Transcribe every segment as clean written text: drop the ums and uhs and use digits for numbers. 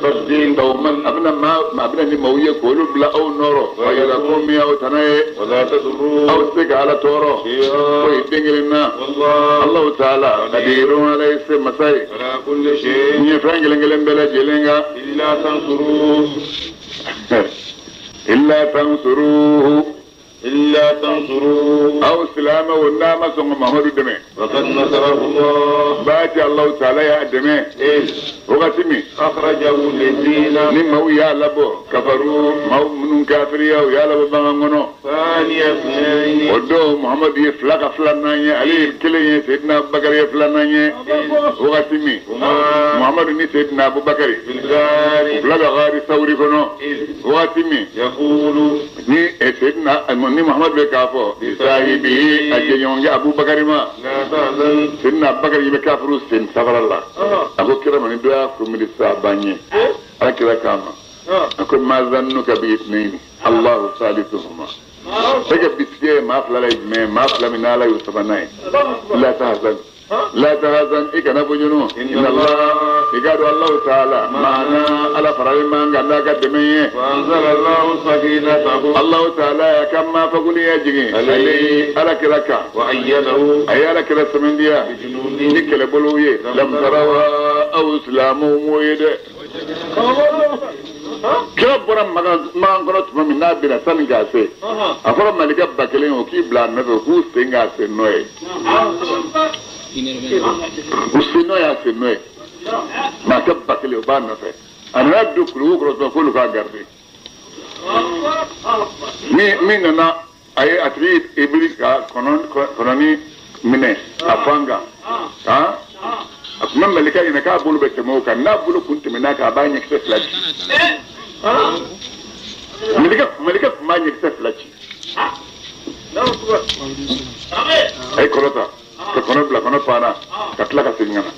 تصدين دوما أبنا ما أبنا نمويه كله بلا أو نورو وإذا قومي أو تناي ولا تضروا أو سك على تورو ويديننا الله تعالى قدير على اسم مساي على كل شيء نيفرانجلين بلا جيلينغا إلا تنصروه إلا تنصروه أو سلامة والنعمة ثم محمد دمي وقد نصره الله باتي الله تعالى يا دمي إذ وقتمي أخرجه الذين نمو يا لبو كفروا من كافريا ويا لبو بانغونو ثاني اثنين ودو محمد يفلق فلانانيا علي كلي سيدنا أبو بكر يفلانانيا وقتمي محمد ني سيدنا أبو بكر في الغار فلق غاري ثوري كنو وقتمي يقول ني سيدنا ni Muhammad be kafo bi sahibi ajenyonge Abu Bakar ma لا تحزن sinna Abu Bakar yibe kafuru sin sabaralla ako kira man doya ko mi sabanye akira kama ako ma zannuka bi ithnaini Allah salisuhuma daga bisye ma aflala ijme ma afla min ala yusabanai la tahzan ikana bujunu inna Allah igadu Allah ta'ala maana ala faral manga daga demeye وأنزل الله سكينته Allah ta'ala ya kama faguli ya jigi ali ala kiraka وأيده ayala kira samandiya بجنود nikele boluye lam tarawa aw islamu moyede kira bora magan kono tuma min na bila tan gase afara malika bakelen o ki bla na ko senga se noye usino ya se noye ma ka bakelen o ba na fe ana dukuru ko ko lu ka garde mi nana aye atri iblis ka kononi mine afanga ha akuma malika ina ka bulu be temo ka na bulu kunti mina ka ba nyek se flaji malika kuma nyek se flaji ay kolota ka kono bla kono pana ka tla ka singana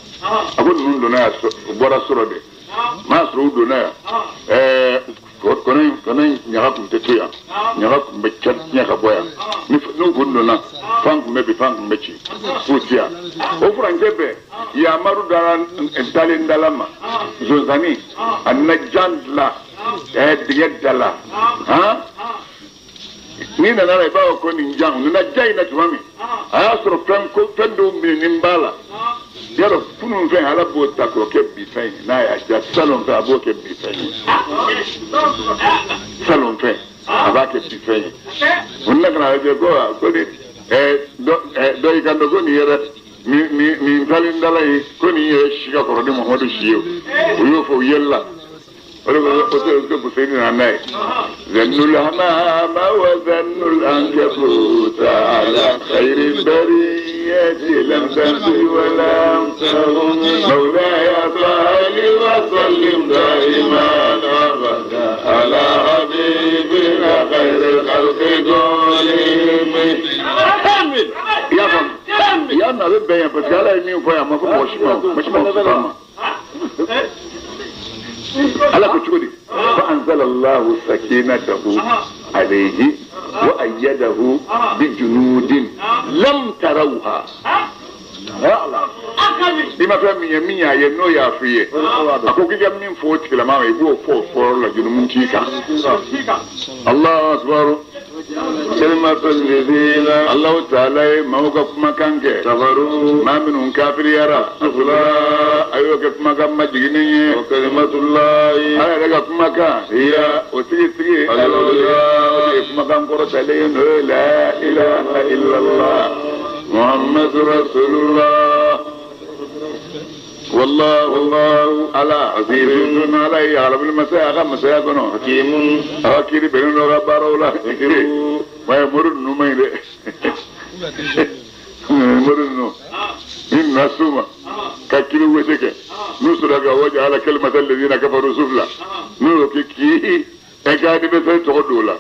agun nun do na bora suro de ma suro do na kono nyaga kum tetuya nyaga kum be chat nyaga boya ni no gundo na fang maybe fang mechi futia o frangebe ya maru daran dalin dalama zozani annajandla digedala ha ni na nara ba ko ni njang na jai na tumami aya soro pendo mi nimbala yaro funun fe ala bo ta ko ke bi fe na ya ja salon fe abo ke bi fe salon fe aba ke bi fe unna kana je ko ni do ikando ko ni yara mi talin dalai ko ni shiga ko di Muhammadu shiyo uyo fo yella wala ko ko buseni na nai zannul hamama wa zannul ankabut ala khairin bariyati lam tanfi wa lam tahum mawlaya salli wa sallim daiman abada ala habibina khairil khalqi qalim ya fam ya na be ya pa gala mi fo ya ma ko moshima sama ala ko chudi fa anzala Allah sakinatahu alayhi wa ayyadahu bi junudin lam tarawha wala dima fa minya ye no ya fiye akokija min fo tikila ma e bo fo la junumun tika Allah akbar كلمة الذين الله تعالى موقف مكان كفروا ما منهم كافر يرى أصلا أيوة كف مكان مجنية وكلمة الله أنا لقى في مكان هي وتيجي الله في مكان قرة لين لا إله إلا الله محمد رسول الله والله على عزيز علي يعلم المساء مساء كنو حكيم أكيد بيننا ربارولا ما يمرن نميل يمرن من نسوما ككيلو وسك نصرك وجعل كلمة الذين كفروا سفلا نوكي أكاد بس تقولوا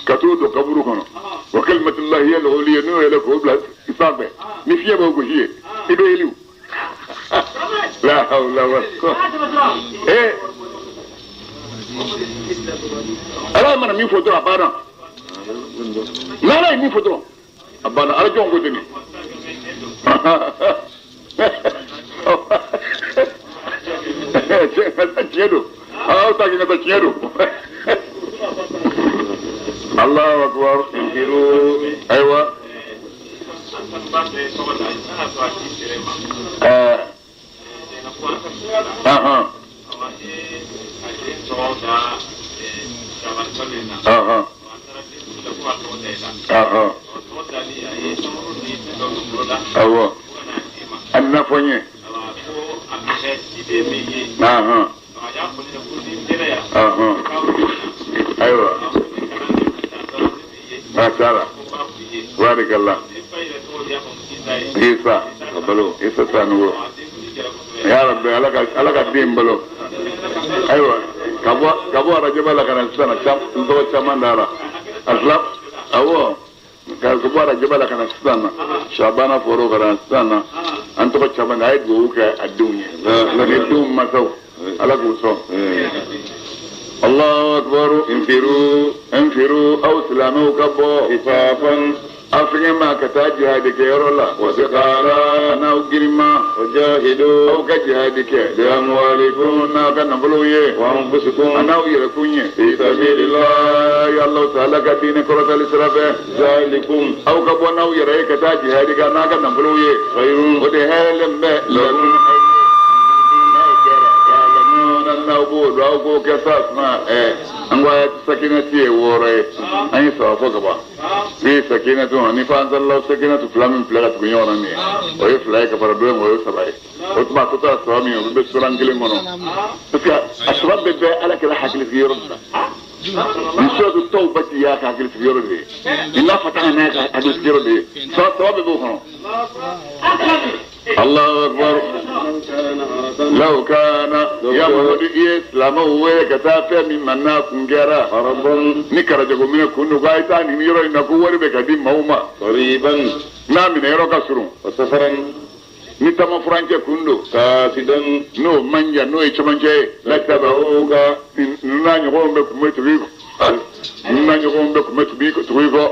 كتود قبركم وكلمة الله هي العليا نو إلى كوبلا إصابة نفيه بوجيه إبيلو لا حول ولا قوة إيه ألا من مين فوتو أبانا لا مين فوتو أبانا أرجو أنقذني أو تاكي نتشيرو الله أكبر انفروا أيوة أيوة النفوني أيوة ما شاء الله بارك الله إيسا بلو إيسا سانو يا رب على الدين بلو أيوة كبوا رجب لك نسنا كم دو كمان دارا أسلم أوه كبوا رجب لك نسنا شابانا فروق نسنا أنتوا كمان عيد بوك الدنيا لكن ما سو على قوسه الله أكبر انفروا أو سلاموا كبوا خفافا أفهم ما كتاجهادك يا الله وسقارا أو جرما وجاهدوا أو كجهادك بأموالكم كنبلوية وأنفسكم أنا ويركوني في سبيل الله يا الله تعالى كدين كرة الإسراف ذلكم أو كبونا ويرأي كتاجهادك أنا كنبلوية خير ودهالم لكم نقول أو كساسنا أنواع سكينة وراء أي صافة في سكينة نفاذ الله سكينة فلان فلات بيوراني ويفلاي كفردوم ويسبعي وتما تطلع سامي وبسران كلمة بس أشرب بيت على كلا حكي في يرد نسوة التوبة يا حكي في يرد إلا فتحنا حكي في يرد صواب بوخنا الله أكبر لو كان يمهد إسلام وكتافة ممن ناكم جرا فربا نكرجكم من كل غايتان ميرو إنكو وربك دي موما قريبا نامن يروك سرون وسفرا نتما فرانجة كندو كافدا نو منجا نو إيشمانجة لتبعوك ناني غوم بكم تبيكو ناني غوم بكم تبيكو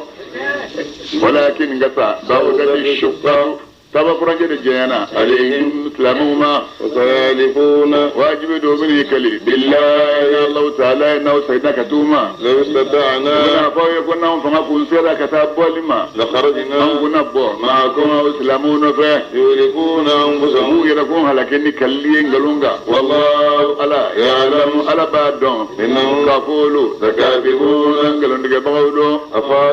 ولكن قصا باودة الشقاء تابا فرانجة جيانا عليهم اسلامهما وسالفون واجب دومني كلي بالله الله تعالى انه سيدنا كتوما لو استطعنا فيكون فما كنسيرا كتاب لما لخرجنا كنا بو معكم اسلامون فيه يولكون انفسهم يركون لكن كلين غلونغا والله الا يعلم الا بعدهم انهم كفولوا تكاذبون غلونغا باودو افا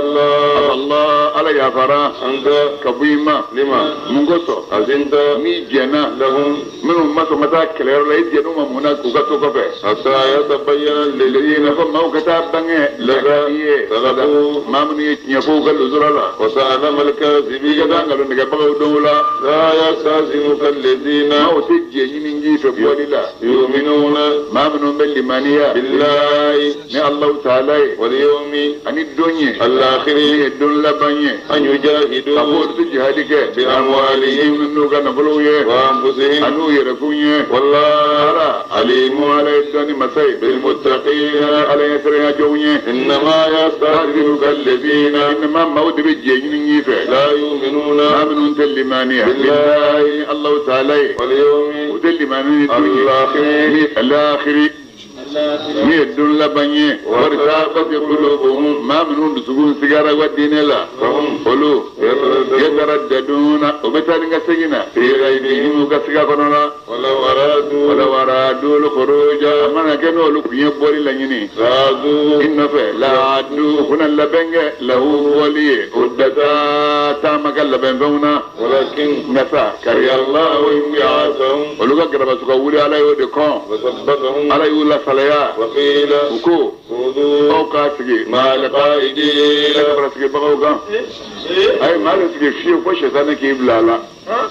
الله الا يا فرا انت كبيما لما mungoso azinda mi jena lahum minhum mata kler la yidenu mamuna ku gato kofe asa ya tabayyana lil ladina fa mawkata bange lagaye salabu mamni nyafo galu zurala wa sa'ala mal kazibi gada ngalu ndiga bago dowla la yasazimu kal ladina aw tijje nyingi to bolila yu'minuna mamnu bil limaniya billahi ni allah ta'ala wal yawmi anid dunya al akhir dun labanye an yujahidu qabul tijhadike bi أموالهم إنه نبلوه وأنفسهم أنه يركوه والله عليم على الدين مسيب بالمتقين على يسرها جوه إنما يستهزئك الذين إنما موت بالجين يفعل لا يؤمنون آمنون تلمانية بالله الله تعالى واليوم وتلمانية الآخر ميدون لبنيه ورتابت قلوبهم ما منهم بسجون سجارة والدين لا قلوا يترددون وبتالين سجنا في غيبهم وكسجا كنا ولو أرادوا الخروج أما كانوا لقيا بولي ليني رادوا إن لا عدوا هنا لبنيه له ولي ودتا تامك لبنفونا ولكن نسا كري الله ويعصهم ولقى قرب سكولي على يودكم وثبتهم على يولا وقيل وكو أو كاسجي ما لقائدي لك برسجي بغوغا أي ما لسجي فيه وشيطان كيب لالا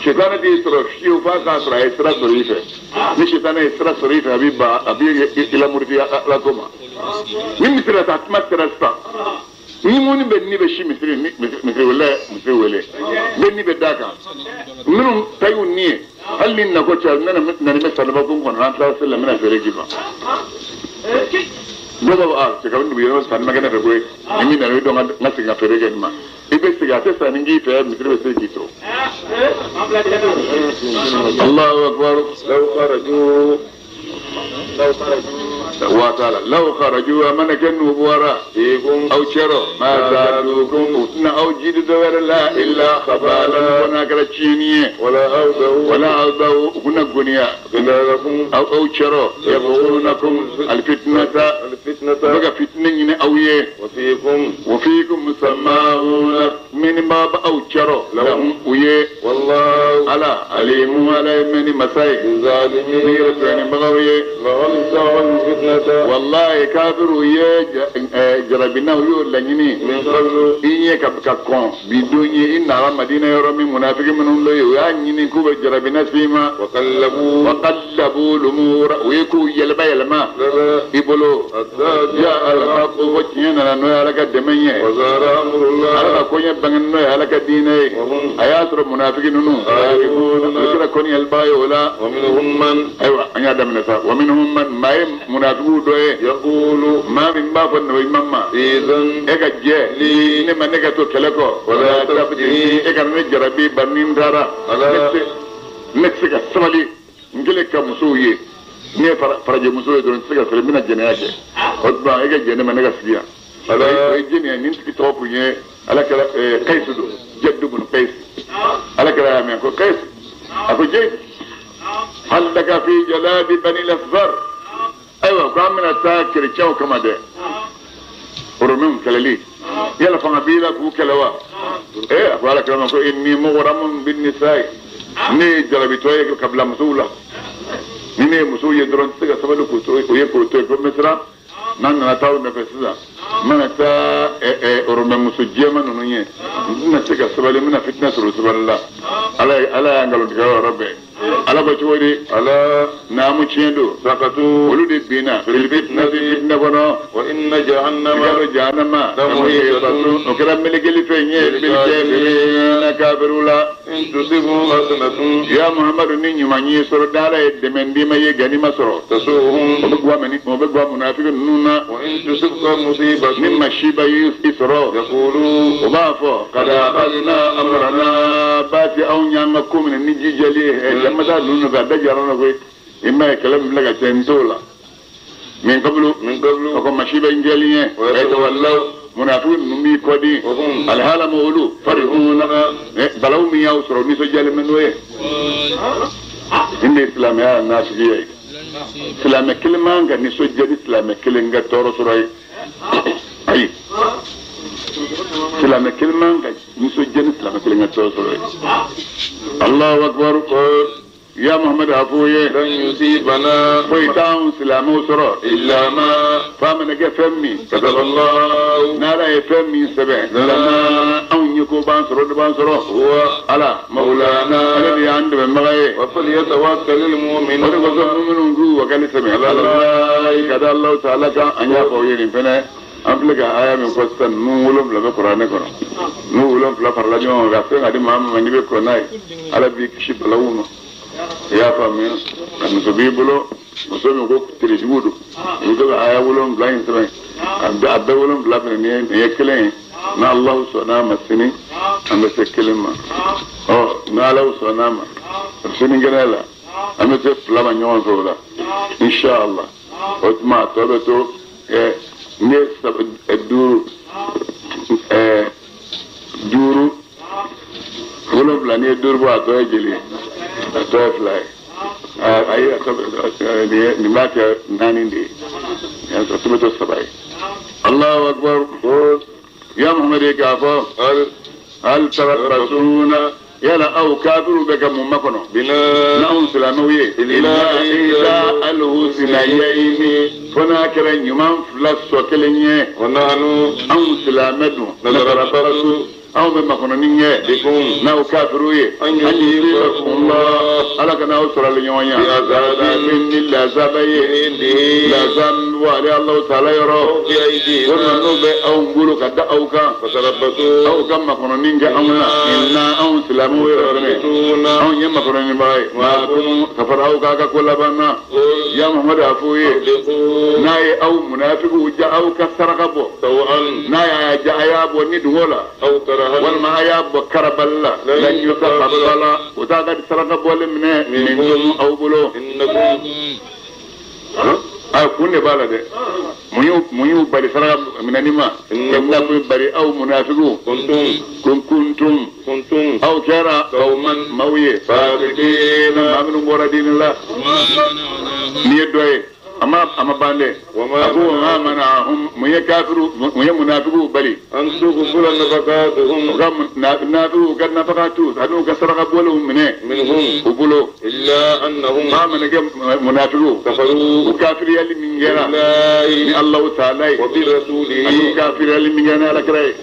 شيطان دي يسرف فيه وفاقا أسرع يسرع صريفة شيطان يسرع صريفة أبي إلى مرتي لكما من مثل تعتمد ترسطا نيمون بني بشي مثل ولا بني بداكا منهم تايون نيه هل لنا كوتشال ننا مثل بكم كنا نطلع سلم من فريقنا بابا سكون بيرو سان ما كنا بقول نمي نروي دوما نسينا فريقنا إبس سكاتة سانينجي فيها مثل بسيكيتو الله أكبر لو خرجوا وتعالى لو خرجوا من كانوا بورا فيكم أو شروا ما زادوكم فتنا أو جيد دور لا إلا خبالا وناكرا تشيني ولا أوضوا كنا قنيا خلالكم أو شروا يبغونكم الفتنة بقى فتنة أويه وفيكم مسمعون من باب أو شروا لهم ويه والله على عليم على من مساي الظالمين بغويه والله كافر ويه جربنا ويه لنيني من قبل إيه كون بدوني إن على مدينة يرمي منافق منهم ليه يعني كوب جربنا فيما وقلبوا الأمور ويكو يلما يبلو يا الحق وجهنا لأنه لك الدمية وزار أمر الله على كوني بعناه لك الديني أياسر منافقين نو لكن كوني الباي ولا ومنهم من أيوة أنا دم نسا ومنهم من ما منافقون دوه يقول ما من باب النويمما إذن إيجا لي نما نيجاتو كلكو ولا تبدي إيجا نجربي بنين دارا نكسك السمالي نجلك مسوي نيه فرج مسوي دون سكر سلمنا جناية أتبع إيجا جنة ما نجسبيا على الجنة ننتك توفوا يه على كلا قيس دو جد بن قيس على كلا يا ميكو قيس أكو جيد هل لك في جلاد بني الأصفر أيوة كم من التاكر تشاو كما ده ورمم كلالي يلا فما بيلك وكلوا إيه أقول لك لما أقول إني مغرم بالنساء ني جلبي توي قبل مسؤولة ني مسؤول يدرون تيجا سبلو كوتوي ويكو توي كمسرا نان نتاو نفسنا من تا ورمم مسجيا من نونيه نتيجا سبلو من فتنة رسول الله على أنقلوا تكوا ربي على بتوري على نام تشيندو سقطوا ولد بينا في الفتنة بنا وإن جهنم لمحيطة وكلام ملك اللي فيه بالكافرين كافرولا إن تصيبوا حسنة يا محمد نيني من يسر دارا الدمن دي ما يغني مسرو تسوهم وبقوا منافق نونا وإن تصبك مصيبة مما شيبا يسرو يقولوا وما فو قد أخذنا أمرنا باتي أو نعمكم من نجي جليه لما تدون بعد جارنا كوي إما كلام لك تنتولا من قبل وكم مشيبا إنجليه ويتولوا منافقون نمي كودي الحالة مولو فرحون بلو ميا وسرو نيسو جال منو إيه إن الإسلام يا الناس فيه إسلام كلمة عن نيسو جال إسلام كلمة تورو سراي أي إسلام كلمة عن نيسو جال إسلام كلمة تورو سراي الله أكبر يا محمد عفوية لن يصيبنا ويتاون سلامو سرو إلا ما فامنا كفمي كتب الله نارا يفمي سبع لنا أو يكو بانسرو هو على مولانا الذي عند من مغاية وفليتوكل المؤمنون ونقصد من جو وقال سمع الله كذا الله تعالى أن يفوي فينا أملك آية من قصة نولم لبى قرآن كنا نولم فلا فرلاجون غافين هذه ما من يبي كناي على بيكشف لونه يا فامي نسبي بلو نسبي نقول تريجودو نقول آية ولهم بلاين سمع أبدا ولهم بلا بنيين يكلين نا الله سبحانه مسني أم سكلم ما نا الله سبحانه مسني جنلا أم سفلا من يوم سودا إن شاء الله وتما تبتو نيس الدور دورو ولهم بلاني الدور بوا جلي فلاي أي نمات نانين دي يعني تبتو السبعي الله أكبر يا محمد كافو هل تربصون يلا أو كافر بك ممكنه بنا نعم سلاموية إلا الحسنيين فناكرا يمان فلس وكلنيه ونحن أو سلامته نتربص أو بمكننيه بكم ناو كافرويه أن يصيبكم الله على كنا أسرى لنيوانيا بعذاب من لا زبيه لا زن وعلي الله تعالى يرى بأيدينا ونحن أو نقولوا كدا أو كان فتربصوا أو كم مكننين أمنا إنا أو سلاموية أو يم مكننين باي ما كن كفر أو كاكا كل بنا يا محمد عفوي ناي أو منافق وجاء أو كسر قبو سواء ناي جاء يا أبو ندولا أو كرها والما يا أبو كربلا لن يقبل وتاقد سر قبو منكم أو بلو إنكم كوني بالده ميو بري سرا من انما انكم بري او منافقون كنتم او كان قوما مويه فاسقين ما من مرادين الله نيدوي اما باندي ابو ما منعهم مي كافروا مي منافقوا بلي ان تقبل نفقاتهم كم نافقوا قد نفقاتوا انو كسرق بولهم منهم قبلوا الا انهم ما من منافقوا كفروا وكافر يلي من غير الله تعالى وبرسوله انو كافر يلي من غير على كراي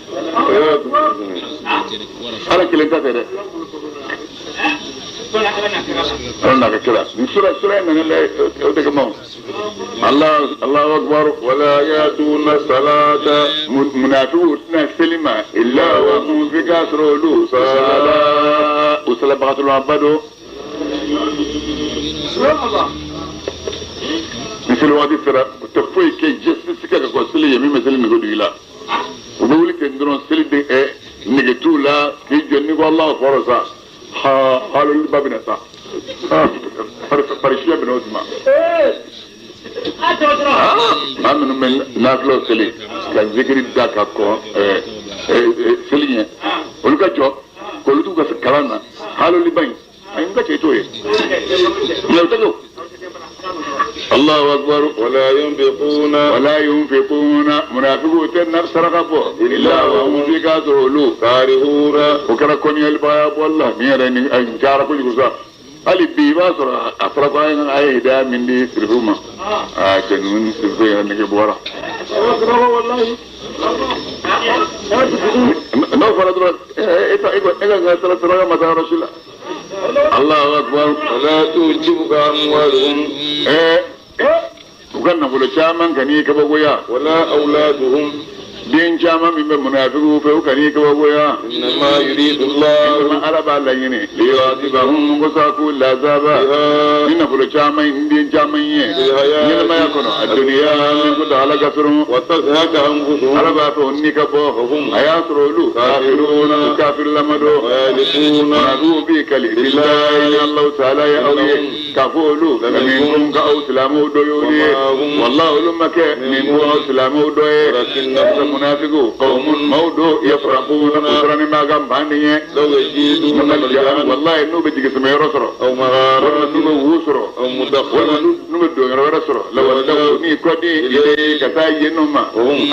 على كلمه ترى أنا كذا سورة إن الله أكبر ولا يأتون الصلاة منافقون سلمة إلا وهم في كسرولو صلاة وصلاة بقت العبادو مثل وادي سرا تفوي كي جسس كذا قصلي يمين مثل نقول لا وبقول لك إندرون سلدي نجتولا كي جنبي الله فرصة قالوا الباب نسا فرشيا بنوزما من نافلو سلي كان ذكر الدكا كون سلي ولكا جو كلتو كاس كلانا قالوا لي باين اينغا تشيتوي لو تلو الله اكبر ولا ينفقون منافقون نفس رغبوا الا وهم في كذولو كارهون وكرا كوني الباب والله ميرن ان جاركو يغزا علي بيبا سرا افرقاين اي دا من دي سرفوما كنون سرفيا نك بورا والله نو فرض ايتا ترى ما رسول الله الله اكبر ولا تعجبك اموالهم وكان نقول شامان كني كبويا ولا اولادهم دين شامان من منافقوا فهو كني كبويا انما يريد الله ما أرب عليني ليعذبهم وساقوا العذاب إن نقول شامان دين شامان إنما يكون الدنيا من كل على كسر وتزهق انفسهم أرب فهني كبوهم أياسرولو كافرون كافر لمدو ويالفون نادوا بكلي بالله الله تعالى يا أولي كفولو منكم كأو سلامو دويولي والله لما منكم أو سلامو دوي ولكن المنافقون قوم مودو يفرقون قصران ما قام بانيه لو يجيدون والله إنه بيجي سمي رسره او مغارة إنه وسره او مدخل نمدو رسره لو أدوني كودي إليه كتاي نما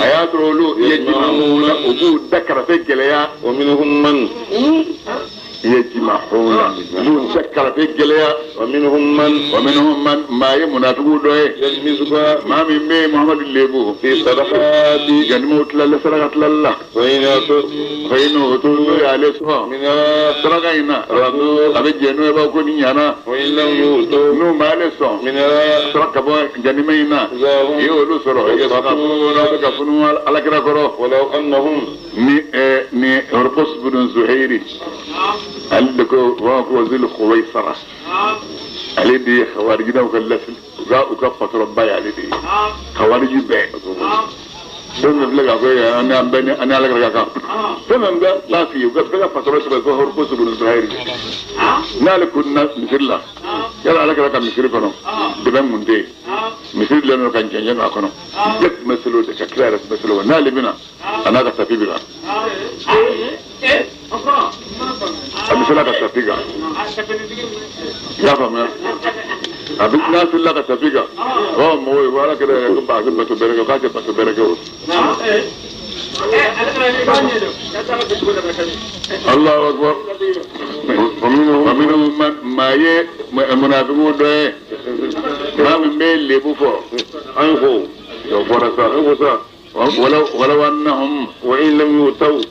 أياترولو يجمعون أبو ذكر في الجليا ومنهم من يجمعون دون ذكر في الجليا ومنهم من ما يمنافقون دوي يلمزك ما من بي محمد الليبو في صدقات جنموت لله سرقت لله فإنه تقول عليه سوا من سرقينا ردو أبي جنو يبقى نيانا وإن لم يؤتوا نو ما عليه سوا من سرق بوا جنمينا يقولوا سرو يسقطون على كذا كرو ولو أنهم ني هربس بن زهيري عندكو واقو ذل خويصرة علي دي خوارجنا وكلفن وكفت رباي علي دي خوارجي بين دون بلغا كوي انا على كذا تمام ده لا في وكفت فتره بس هربس بن زهيري نالكنا مثل يلا على كذا مثل كانوا دبن منتي مثل لانه كان جنجن اكنو جت مثلو ده كلارس مثلو نالي بنا انا كتفي بنا مثلا كتفيغا يا فاهم ابي الناس اللي كتفيغا هو موي ولا كده يكون بعد بتبرك وكاتب بتبرك الله اكبر ومنهم ما المنافقون ده ما من بين اللي بوفو انفو لو فرصا ولو انهم وان لم يؤتوا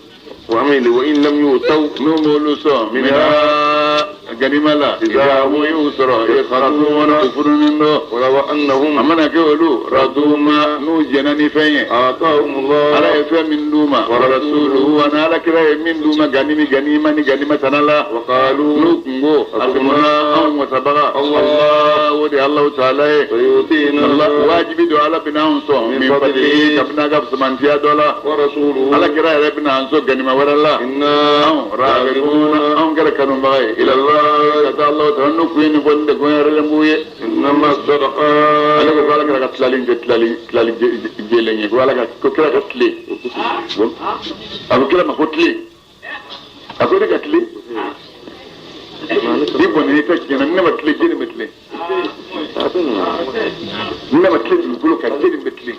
وإن لم يؤتوا نمولوسا منها غنيمة إذا هو يسر يخرجون كفرون منه ولو أنهم أمنا كولو ردوا ما نوجنا فين آتاهم الله على إفهم من دوما ورسوله وأنا على كلا من دوما غنيمة نلا وقالوا نكمو أسمنا أو وسبغا الله ودي الله تعالى ويؤتينا الله واجب على بناهم صوم من فضله كبنا قبس من $10 ورسوله على كلا بناهم صوم غنيمة ورلا إنا راغبون أم كلا كانوا بغي إلى الله كذا الله تهنو كوين فند كوين رلمبوي إنما الصدقات أنا بقول لك أنا تلالي جيلني بقول لك كوكلا كتلي أبو كلا ما كتلي أقول لك كتلي دي بني تكين أنا ما تلي جيني مثلي أنا ما تلي بقولك كتلي مثلي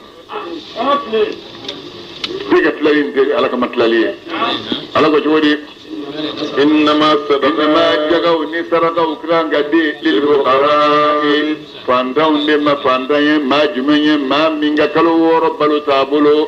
دي كتلي على كم تلالي على كجودي إنما الصدقات إنما جاكو نسرقة وكلام قدي للفقراء فاندون لما فاندين ما جمعين ما مينغا كلو وربلو تابلو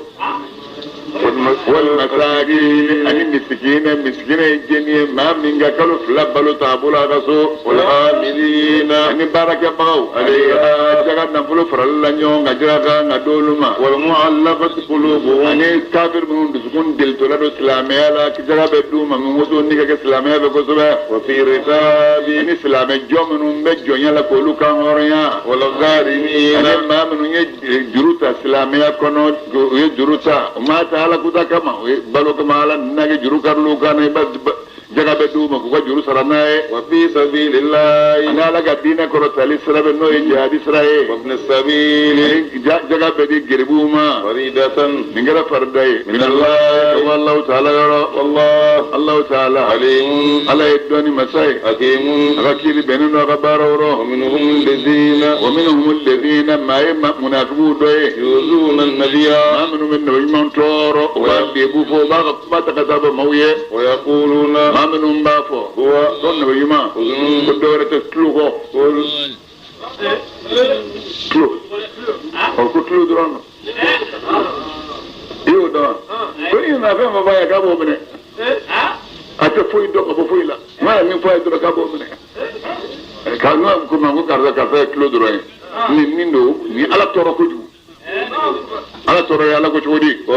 والمساكين أن المسكين الجنيه ما مينغا كلو فلبلو تابلو أغسو والعاملين أن بارك باو عليها جاكا نفلو فرلا نيون جاكا ندولما والمعلقة قلوبهم أن كافر من دسكون دلتولادو إسلامية لا كجاكا بدوما من وطو نيكا إسلامية بكسبه وفي رقاب أن إسلامي جو منهم بجو يلا كولو كان هوريا والغارمين أن ما منهم جروتا إسلامية كونو جروتا وما تعالى كتا كما بلو كما على ناكي جرو كارلو كان jaga be duma ko juru sarana e wa fi sabilillah ana la gadina ko tali sarabe no e jadi sarae wa ibn sabil jaga be di girbuma faridatan ningara fardai min Allah wallahu ta'ala yara wallahu Allah ta'ala alim ala idoni masai hakimun rakili benino gabaroro wa minhum alladhina ma munafiqu doye yuzuna an-nabiyya amanu min nabiyyun toro wa debu fo ba ta kadaba mawye wa yaquluna amanu mbafo huwa don nabiyyuma ko dore te tlugo tlu ko tlu dron yo da ko ina fa ma baya ka bo mene ate foi do ko foi la ma mi foi do ka bo mene ka no ko ma ko karza ka fa tlu dron ni mindo ni ala toro ko ju ala toro ya la ko chodi ko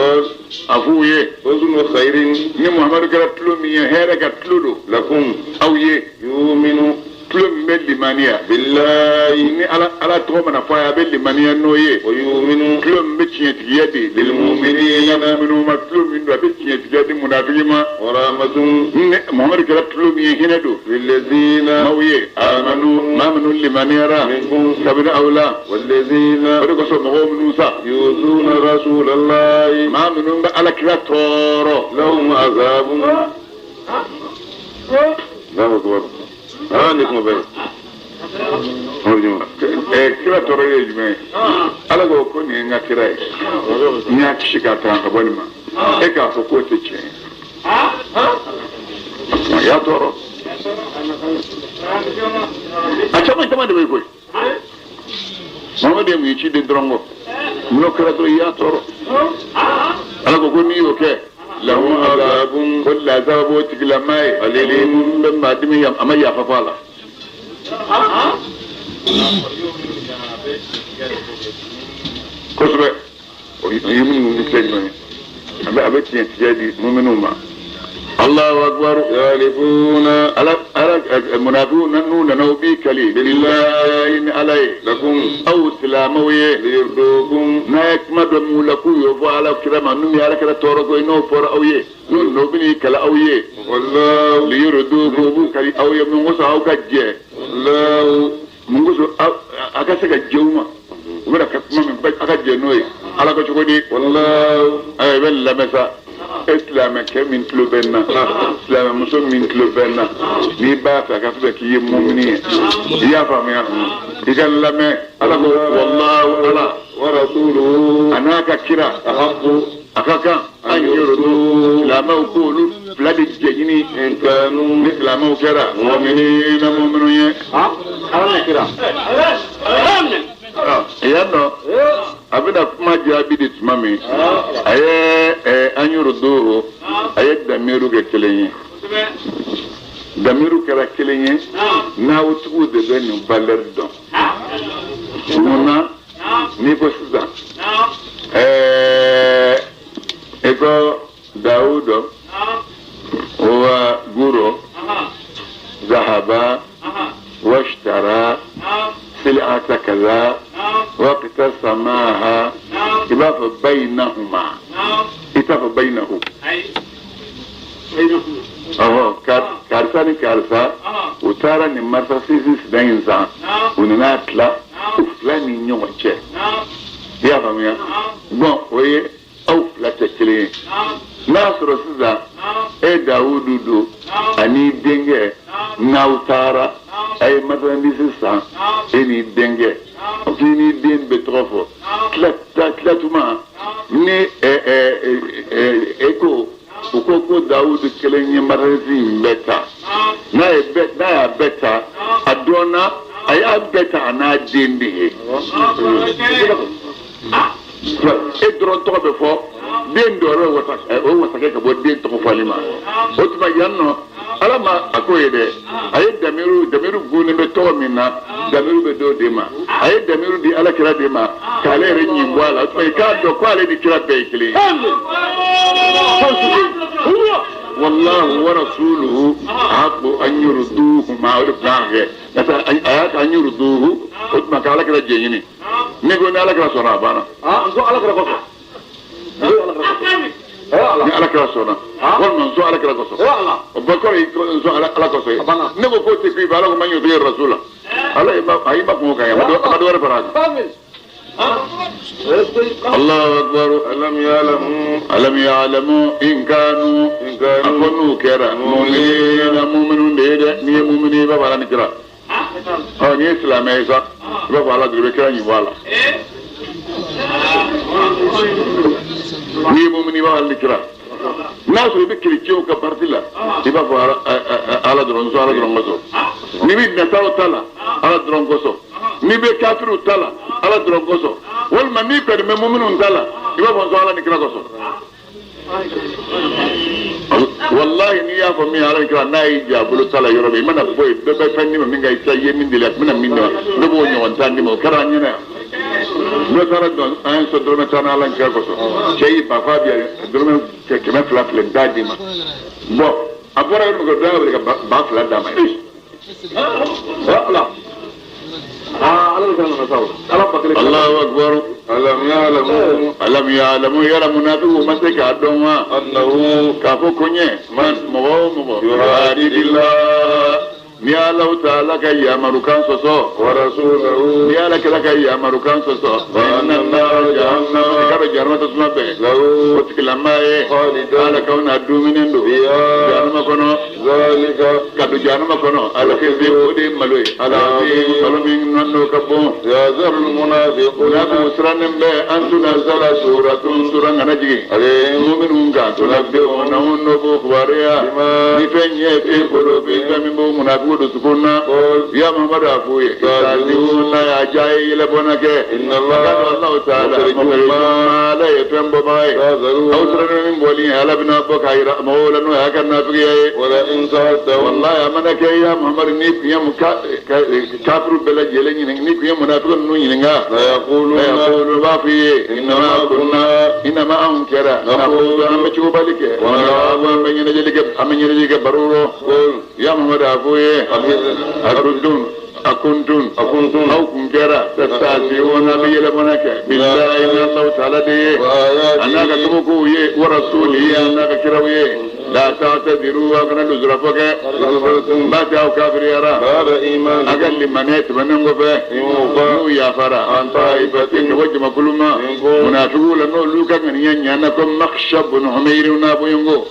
afuye wazun wa khairin ni muhammadu kala tlu mi here ka tlu lakum aw ye yu'minu tlu melli mania billahi ni ala to mana fa ya belli mania no ye wa yu'minu tlu mi tieti yedi lil mu'minina mu'minu ma tlu min do be tieti yedi munafiqima wa rahmatun ni muhammadu kala tlu mi hinado lil ladina mawye amanu liman yara minkum sabina awla والذين ko so mo musa يؤذون رسول الله ma minu ba ala kira toro لهم عذاب لا أكبر عليكم بين kira toro ye jume ala go ko ni nga kira nya kishika ta ka bani ma e ka so ko te che ya toro a chama tama de ko mama de mi ci de drongo no kira to ya toro ala go ni o ke lahum azabun kullu azabu tiglamai alilin ben madimi yam ama ya fa fala kosbe o yimu ni sejno abe tiyan tijadi mu'minuma Allahu akbar يعرفون ala munafiqun nuna nawbi kali billahi alay لكم aw islamawiye ليردوكم na yakma do mulaku yo fo ala kirama numi ala kala toro ko no for awye no bini kala awye والله li yurdu ko bu kali awye mun musa aw gajje والله mun guso aka saka jewma wala ka mun ba aka je noy ala ko chogodi والله ay bella mesa islam ke min klubenna islam muso min klubenna ni ba ta ka fe ki mu'mini ya fa me digal lame ala ko wallahu ala ورسوله anaka kira أحق akaka an yurdu lama qulu fladi jeni إن كانوا islamu kira mu'minina mu'minun ya أنا كده ya no abida kuma jabi de mami aye an yurdu aye damiru ke kelenye damiru kera kelenye na wutu de ben baler don mona ni ko sisan eko daudo wa guro zahaba washtara sil'ata kaza واقتسماها خلاف بينهما اتفق بينه اهو كارثه كارثه utara ni marsa sisi sidan zan unina tla ufla ni ɲɔgɔn cɛ i y'a faamuya bon o ye aw fila tɛ kelen ye n'a sɔrɔ sisan e Dawudu don ani denkɛ n'aw taara a ye marchandise san e ni denkɛ k'i ni den bɛ tɔgɔ fɔ tila tuma ni e ko u ko Dawudu kelen ye marchandise in bɛɛ ta n'a y'a bɛɛ ta a dɔnna a y'a bɛɛ ta a n'a den de ye e dɔrɔn tɔgɔ bɛ fɔ den dɔwɛrɛ o masakɛ ka bɔ den tɔgɔ fɔli ma o tuma yan nɔ ala ma a ko ye dɛ a ye damiru gunnen bɛ tɔgɔ min na damiru bɛ d'o de ma a ye damiru di ala kira de ma k'ale yɛrɛ ɲin bɔ a la o tuma i k'a dɔn ko ale ni kira bɛɛ ye kelen ye wallahu wa rasuluhu haqqu an yurduhuma o de tun kɛ n'o tɛ a y'a kɛ an yurduhu o tuma k'ala kira jɛ ɲini ni ko ni ala kira sɔnna a banna n ko ala kira kɔsɔn ni ala kira sɔnna walima n sɔn ala kira kɔsɔn o bɛɛ kɔrɔ ye n sɔn ala kɔsɔn ye ne ko k'o tɛ k'i fɛ ala ko man yuti rasula ala a y'i ma kun o kan ye a ma dɔ wɛrɛ fara a kan Allahu akbar alam ya'lamu in kanu akonu kera mu'minun de de ni mu'mini ba bala ni kira ni islamai sa ba bala de kira ni wala ni mu'mini ba bala ni kira naso be kirkiyo ka partila iba fa ala dron goso ni bi na tala ala dron goso ni be kafiru tala ala dron goso wal man ni pe me mu'minun tala iba fa ala ni kira goso wallahi ni ya fa mi ala ni kira nayi jabulu tala yorobe mana boy be fanni min ga itaye min dile mina min do bo nyon tan ni mo karanya na no tara don an so do na tan ala ni kira goso chei ba fa biya do ke me fla fla dadi ma bon abora ko do ga ba fla da ma Allah Allahu akbar alam ya'lamu ya munafiqu man taka donwa annahu kafu kunye man mo yuhadillah ni Allah ta'ala ka ya marukan soso wa rasuluhu ni ala kala ka ya marukan soso inna Allah jahannam ka jarma to sunabe law utkilamaye ala kauna duminen do jarma kono zalika kadu jarma kono ala khizi udi maloi ala malamin nando kabo ya zarul munafiquna musranim be antuna zala suratun suranga naji ale mu'minun ka to labbe ona onno ko khwariya ni fenye fi qulubi zamimbo munafiqun sukuna ya Muhammad afuye salihuna ya jayi labonake inna Allah ta'ala ma la yatambo mai awsran min boli ala bina bakaira mawlanu ya kan nafiye wala in sa'ata wallahi amanake ya Muhammad ni kiyam kafiru bela jeleni ni kiyam munafiqun nu yinga la yaqulu wa fi inna ma ankara naqulu am chubalike wa ma bayna jelike amanyere jelike baruro ya Muhammad afuye أكنتم أو كنجرا تستهزئون بي لمنك بالله إن الله تعالى دي أنك تبكوا ورسوله أنك كروي لا تعتذروا أغنى نزرفك ما تأو كافر يرى أقل لمنيت مننغ فيه نو يا فرا أن طائفتك وجم كل ما منافقوا لنو لوكا من ينكم مخشب بن عمير ونابو ينغو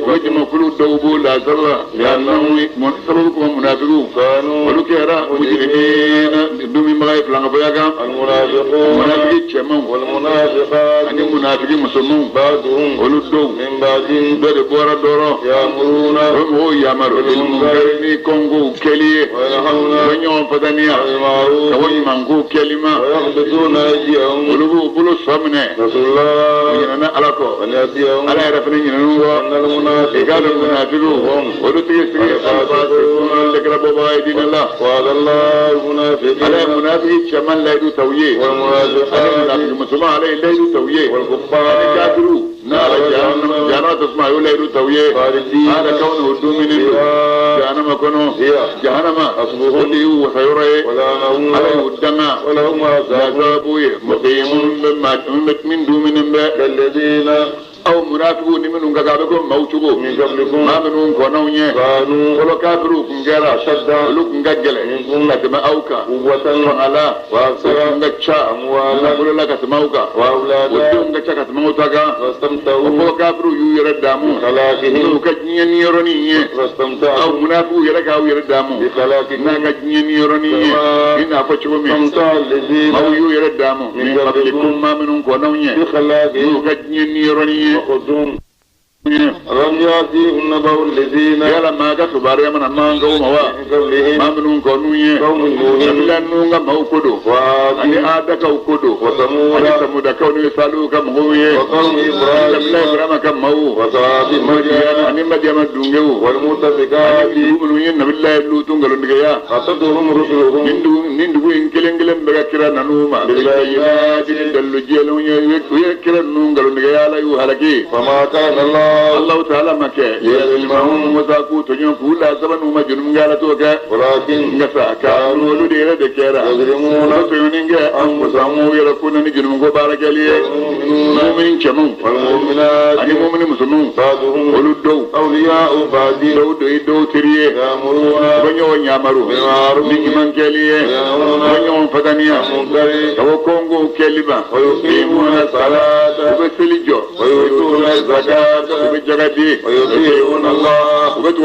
وجم كل دوبو لا زرع لأنهم سببكم منافقون ولكيرا مجرمين دومي مغاي فلان فياكا المنافقين تشمون والمنافقات أني منافقين مسلمون بعضهم ولدو من بعدين بدي بورا دورو يأمرون هم هو يأمر بالمنكر كونغو كليه وينيوم فتانيا كوني مانغو كلمة ويحدثون أيديهم ولبو بلو سمنة رسول الله ويننا ألاكو ألا يعرفني يننو أن المنافقون ولتي يستغيثون لكربوا بايدين الله قال الله المنافقين على المنافق شمال لا يدو تويه والمنافقين المسلمين عليه لا يدو تويه والكفار الكافرون نار جهنم تسمع لا يدو تويه هذا كونه الدومين جهنم كونه جهنم أصبحوا لي وخيره عليه الدماء ولهم عذاب مقيم من دومين الذين أو منافقون منهم كذابكم موتوكم من قبلكم ما منهم كونونيه كانوا ولو كافروا كنجرا أشد لكم كجلة منكم كتما أوكا قوة فعلا وأكثر كنجا أموالا نقول لك كتما أوكا وأولادا ودون كتما كتما أوكا واستمتعوا وفو كافروا يردامو بخلاقهم وكجنين يرونيه أو واستمتعوا منافقوا يركاو يردامو بخلاقهم كجنين يرونيه إن أفتشوا استمتع الذين أو يردامو من قبلكم ما منهم كونونيه بخلاقهم وكجنين يرونيه وخذهم ألم يأتهم نبأ الذين يلا ما كتباري من أمان قوم هو من قبلهم ما منهم كونونيه قوم نوح نبلا نونغا موكدو وعاد أني آدك وكدو وثمود أني ثمود كوني يسالو كمهويه وقوم نبلا إبراهيم إبراهيم كمهو وصحاب مدين أني مديما دونغو والمؤتفكات يؤمنون نبلا يلوتون قالوا نجيا أتتهم رسلهم نندو إن كلن بكرة ننوما بالبينات دلوا جيلون يكرا نون قالوا نجيا لا يهلكي فما كان الله تعالى مكة يسلمهم وساقو تجون كولا زبن ومجنون قالتوا كا ولكن نسا كانوا لدينا دكيرا يظلمون وتجونينجا أنفسهم يركون نجنون كبارك ليه مؤمن كمون والمؤمنات أني مؤمن مسلمون بعضهم ولدو أولياء بعض دو تريه يأمرون banyo nyamaru بالمعروف ni man keliye banyo fatania بالمنكر tawo kongo keliba ويقيمون الصلاة ube selijo ويؤتون الزكاة ube jagati ويطيعون الله ube tu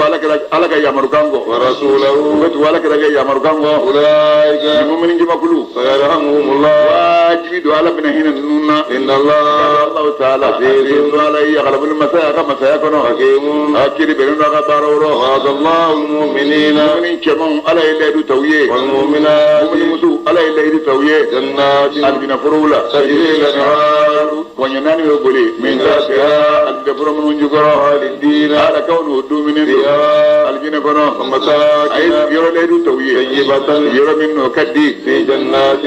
alaka yamaru kango ورسوله ube tu alaka yamaru kango أولئك ni mu'minin ki makulu سيرحمهم الله wajibi do ala bina hina nunna إن الله Allah taala azizu alayhi ghalabul masaya kama saya kono حكيم akiri benu ka baroro وعد الله المؤمنين mu'minin kemon ala ila du tawye والمؤمنات mu'minin musu ala ila du tawye جنات albina furula تجري الأنهار wanyana yo bole min tasira al-dafur mun jugoro خالدين ala kawnu duminin فيها aljina kono ay ومساكن yoro le du tawye طيبة yoro min no kaddi في جنات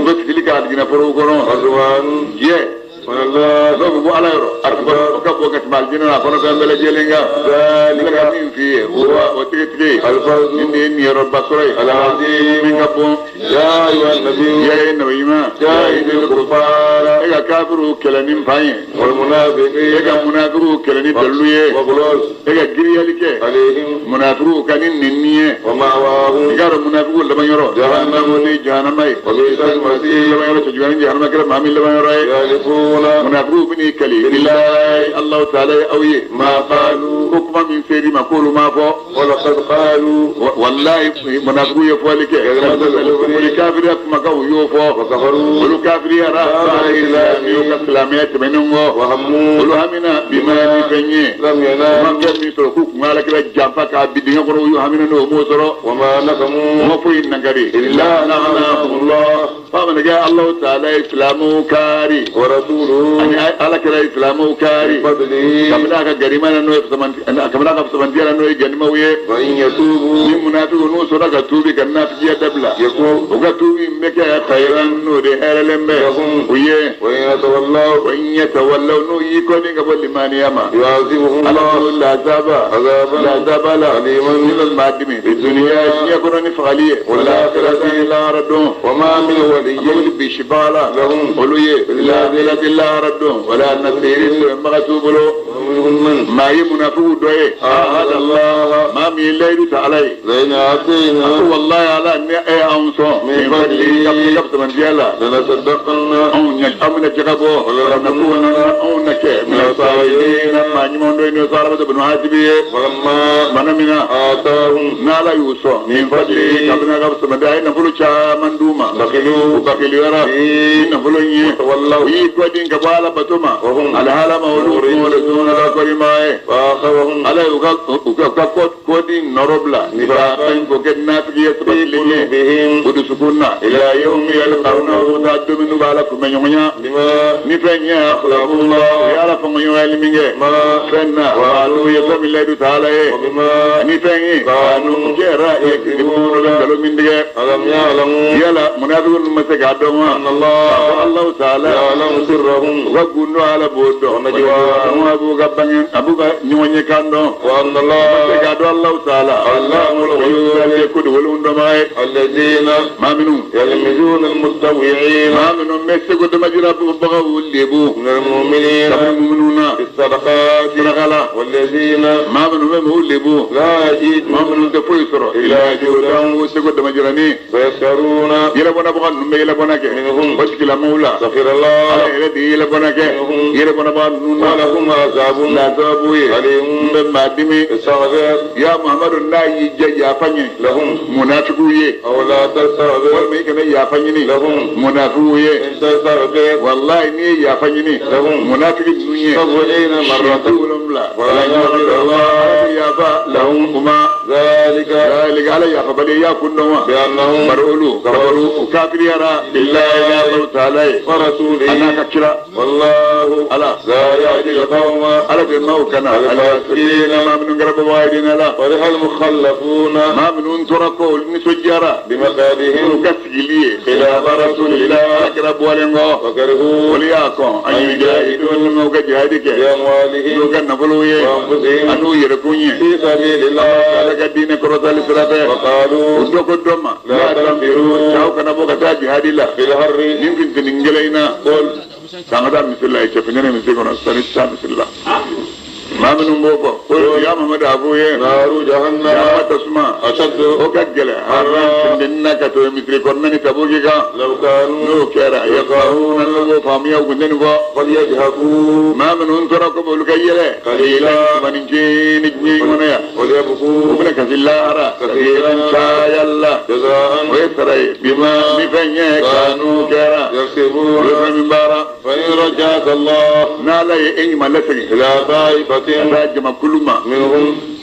ngot filika aljina furu kono رضوان ye من الله do bu ala yoro akbar ka bo gat mal jina kono ko mbele jelinga ذلك laka min fi wa tigiti الفوز inni rabba suray العظيم min gabbo يا أيها النبي ya nabiyima جاهد الكفار ega kafiru kelanin faye والمنافقين ega munafiru kelanin dalluye وغلظ ega giriyalike عليهم munafiru kanin ninniye ومأواهم igaro munafiku laban yoro جهنم ni jahannamai وبئس المصير laban yoro tujuan jahannama kala mamin laban yoro يحلفون munafiku bini kali billahi allah taala awiye ما قالوا hukuma min seri makulu ma fo ولقد قالوا wallahi munafiku ye folike wala kafiri kuma ka yo fo وكفروا wala kafiri ara yo ka islamiyat menungo وهموا wala hamina bima ni fenye لم ينالوا man mi soro ku ngala kala jampa ka bidinga ko yo hamina no mo soro وما نقموا mo fu nangari illa Allah fa man ga Allah taala islamu kari ورسوله ani ala kala islamu kari بفضله kamna ka garimana no kamna ka samantiya no ganima wiye وإن يتوبوا ni munafiqu no soro ka tubi ganna fiya dabla يكون o ka tubi meke khairan no de heralembe wiye وإن يتولوا wa in yatawallaw no yiko ni gabal limani yama يعذبهم Allah الله la zaba عذابا la zaba la أليما من المادمين في الدنيا يكون فعليه والآخرة لا ردون وما من ولي يقول بشبالا لهم وليه بالآخرة لا ردون ولا نصير مغتوب له ومنهم من ما يمنافق دويه هذا الله ما من الليل تعالى لئن آتينا والله على أن أنصر من فضله كبت من جيلا لنصدقن أو أمن جغبو ولنكون أونك من الصالحين ما يمون دوين صاربة بن حاسبيه ولما من منا آتاهم نالا يوسف من فضله كبنا قبس مدائن نفلو شا مندوما بخلوا وبخلوا يرى نفلو يه وتولوا ويكودين كبالا بتوما وهم على حالا مولود مولدون لا كريماي فأخذهم على يوكا كودين نروبلا نفاقين كوكد نافقية في سبسلية قلوبهم ودسكونا إلى يوم يلقونه وتعد من بالكم من يومنا لما نفنيا أخلاق الله يعرف من يوالمين ما فنا وقالوا يسمى الله تعالى وبما نفني قالوا جرا يكذبون قالوا من دي ألم يعلموا يلا منافقون مسكادوا أن الله الله تعالى يعلم سرهم وقلنا على بودو ونجواهم أبو غبان أبو نيوني كاندو وأن الله مسكادوا الله تعالى علام الغيوب يكون ولون دماي الذين ما منهم يلمزون المتطوعين ما منهم مسكوا دمجرا بغوا الليبو من المؤمنين المؤمنون في الصدقات صدقلا والذين ما من هو الليبو لا يجدون ما من تفويسر إلى جودهم وسجد مجراني فيسخرون يلبنا بغن نمي يلبنا كه منهم وشكل مولا سخر الله على يدي يلبنا كه يلبنا بغن ولهم عذاب لا زابوي عليهم ما دمي بالصغر يا محمد الناي يا فني لهم منافقوي أو لا تستغفر والمي كنا يا فني لهم منافقوي إن تستغفر والله ني يا فني لهم منافق نية 70 مرة ولا يغفر الله يا با لهم هما ذلك على يا فبلي يا كنوا بأنهم برولو كفروا وكافر يرى إلا الله تعالى ورسوله أنا كشلا والله ألا لا يهدي القوم على جنة كنا على سبيل ما من قرب وايدين لا فرح المخلفون ما من تركوا نسجرا بمكانهم كسجلية خلاف رسول الله أقرب ولنغو وكرهوا ولياكم أن يجاهدون موك جهادك بأموالهم يوكا نبلوية وأنفسهم أنو يركوني في سبيل الله على الدين كرة الإسلام وقالوا ودوك الدم لا تنفروا شاو كنا بوكا جهاد الله في الحر يمكن تنجلينا قل سامدا مثل الله يشفننا من سيكون سنة مثل الله ما من موقع قل يا محمد أبوه نار جهنم يا تسمع أشد وكجل حرام سندنا كتو مثل كورنني تبوكيكا لو كانوا نو كيرا يفعون لو فاميا وكندن فا فليجهبوا ما من انتركوا بولكيله قليلا منجين نجني منيا وليبكوا وبنا كسلارا كثيرا شاء الله جزاء ويسري بما نفنيه كانوا كيرا يكسبون ويسري مبارا فإن رجعك الله نالا يأي ملسك إلى طائفة راجم كل ما منهم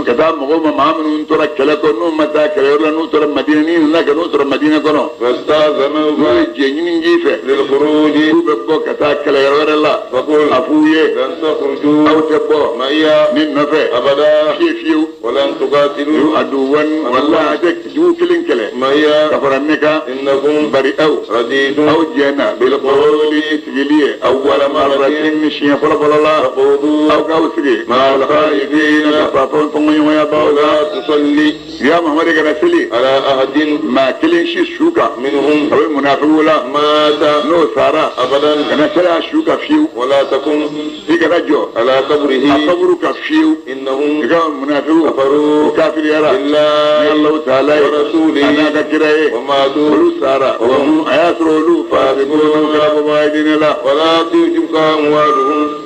كتاب مغوما ما من انترك كلكنو متى كليرلا نوتر مدينة نينا كنوتر مدينة كنو فاستأذنوا ويجيني جيفه للخروج ببو كتا كليرلا فقل أفويه لن تخرجوا أو تبو معي من نفع أبدا كيفيو ولن تقاتلوا عدوان والله أدك جو كلين كله معي كفرنك إنكم بريئو رديدون أو جينا بالقول سجلية أول مرة نشيا فلا فلا الله فقودوا أو كاوسجي مع الخائفين فافون تمي يا باولا ولا تصلي يا محمد كنا سلي على أحد ما كلين شي شوكا منهم أو المنافقولا مات نو سارا أبدا كنا سلا شوكا فيو ولا تكن هيك رجو على قبره أصبرك فيو إنهم هيك منافقو كفروا وكافر يرى بالله الله تعالى ورسوله أنا كتير وماتوا ولو سارا وهم آياترولو فاسقون كلام وايدين لا ولا تعجبك أموالهم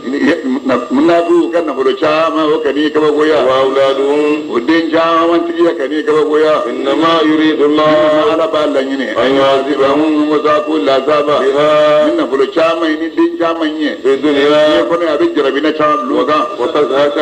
منافقو كنا بلو شاما وكني كبا ويا وأولادهم ودين شاما وانتيا كني كبا ويا إنما يريد الله على بالني أن يعذبهم وذاكوا لا زابا بها من بلو شاما إني دين شاما إني في الدنيا يكون أبي جربنا شام لوغا وتزهق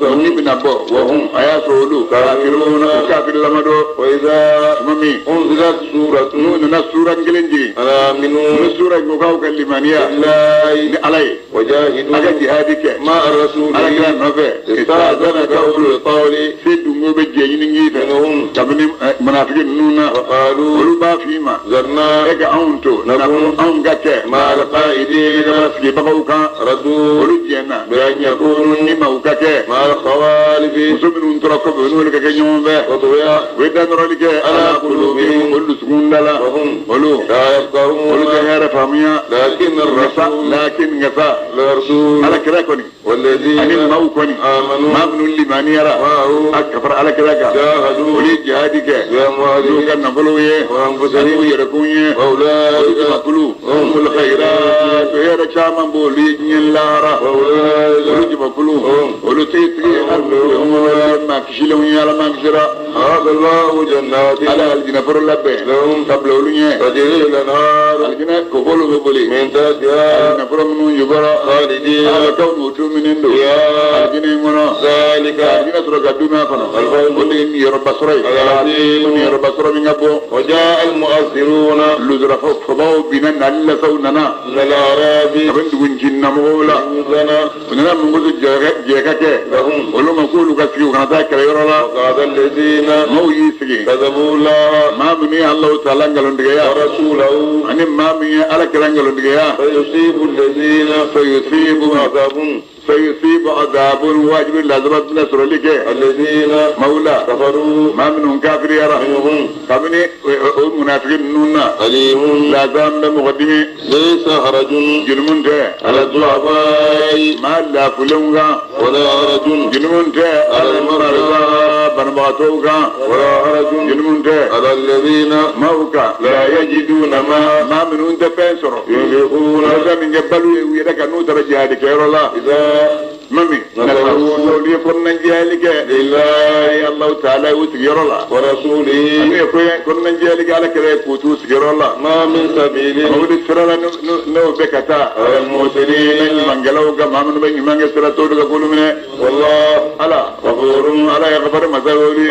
وني بنبو وهم آياترولو كافرون كافر لمدو وإذا ممي أنزلت سورة نون سورة كلنجي آمنوا سورة مقاو كلمانيا بالله علي وجاهدوا أجا جهادك مع الرسول على كلام نفع استأذنك أولو القول في دمو بجيين نجيتا منهم تبني منافقين نونا وقالوا ولبا فيما ذرنا إيجا أونتو نكون أونغاك مع القائدين مسكي بقوكا ردوا ولجينا بأن يكونوا نموكاك مع الخوالف وسمن انتركب ونولك كنيوم به وطويا ويدان رولك على قلوبهم ولو سكون دلا وهم ولو لا يفقهون ولو جهار فاميا لكن الرسول لكن غفا الرسول على كراكوني والذين أن الموكوني آمنوا ما بنو اللي ماني يرى معه أكفر على كراكا جاهدوا ولي جهادك بأموالهم كان نقولوا وأنفسهم يركون وأولئك مقلو هم الخيرات غير شامن بولي نلارا وأولئك ولج مقلو ولو تيتري ما كشلون يالا ما كشرا هذا الله جنات على الجنة فر لبه لهم تبلولين تجري الأنهار الجنة كفولو بولي من تحتها الجنة فر منو يبرا خالدين على كون وتو من اندو الجنة منو ذلك الجنة ترى قدوما فنو الفوز يربى سري العظيم يربى سري من أبو وجاء المؤثرون لزر فضاو بنا نلا سوننا من الأعراب abin dugun jinna mola لنا kunana mungu jeka ke لهم ولو ما كلوا كسيو كنا ذاكر يورلا وقال الذين ما يسقي كذبوا الله ما بني الله تعالى قالون دغيا ورسوله أنا ما بني على كلام قالون دغيا فيصيب الذين فيصيب عذاب سيصيب عذاب واجب لازم نصر لك الذين مولى كفروا ما منهم كافر يرى منهم كمني المنافقين نونا عليم لازم مقدمي ليس حرج جنمون على الضعفاء ما لا فلونغا ولا حرج جنمون على المرضى برماتوغا ولا حرج جنمون على الذين موكا لا يجدون ما منهم تفسر ينفقون لازم يقبلوا ويدك نوتر جهاد كير الله إذا مامي نقول لي كنا جالك لله الله تعالى وسير الله ورسوله أنا كنا جالك على كذا كوتو سير الله ما من سبيل أقول السر نو بكتا المرسلين من جلوا كما من بين من السر تود كقول منه والله على غفور على يغفر مسؤولي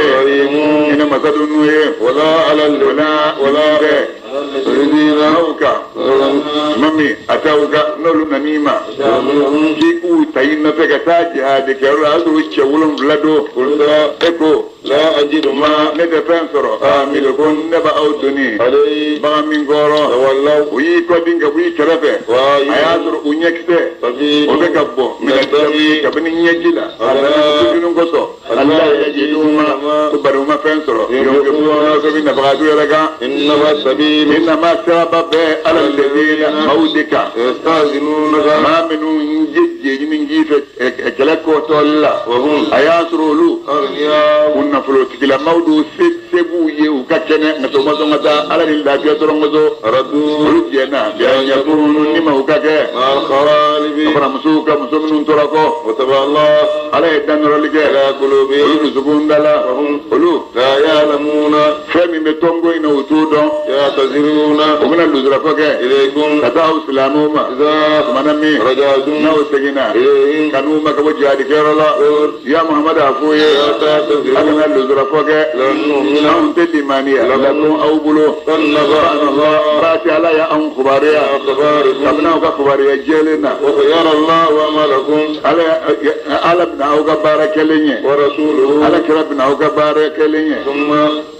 إن مسؤولي ولا على ولا الذين أوكا مامي أتاوكا نور نميمة كيكو تاين فكتا جهاد كيرو أدو يشولم بلادو إكو لا أجد ما ندفن سرو آمين كون نبا أوتوني علي بغا من غورو والله وي كودينغا وي كرفه أيازر أنيكسه وبكبو من الدبي كبني نيجيلا تجنون كسو الله يجدون تبرو ما فن سرو يوم كبني نبغا دويرغا إنما السبيل إنما سبب على الذين مودك يستأذنونك ما منو نجي من جيف كلكو تولا وهم أياسرولو أغنياء كنا فلوتكلا مودو سبو يو كتنا نتومزو متا على الله ترمزو ردوا رجنا بأن يكونوا نمو كake مع الخوالب فرمسوك مسلمون تركو وتبع الله على الدنر لك على قلوبهم سكون دلا وهم قلوب لا يعلمون فمي متونغو إنه وتودو يعتذرون ومن اللزرفك إليكم كتاو سلاموما إذا منامي رجعتم نو سجنا إليهم كانوا مكبوجي هذه كيرولا يا محمد أفوي لا تعتذروا أنا اللزرفك لن نؤمن نحن تدمانية لكم أو بلو فنبأنا الله راتي على يا أم خبارية أخباركم كبناو كخبارية جيلنا وخير الله وعملكم على ابناو كبارك ليني ورسوله على كربناو كبارك ليني ثم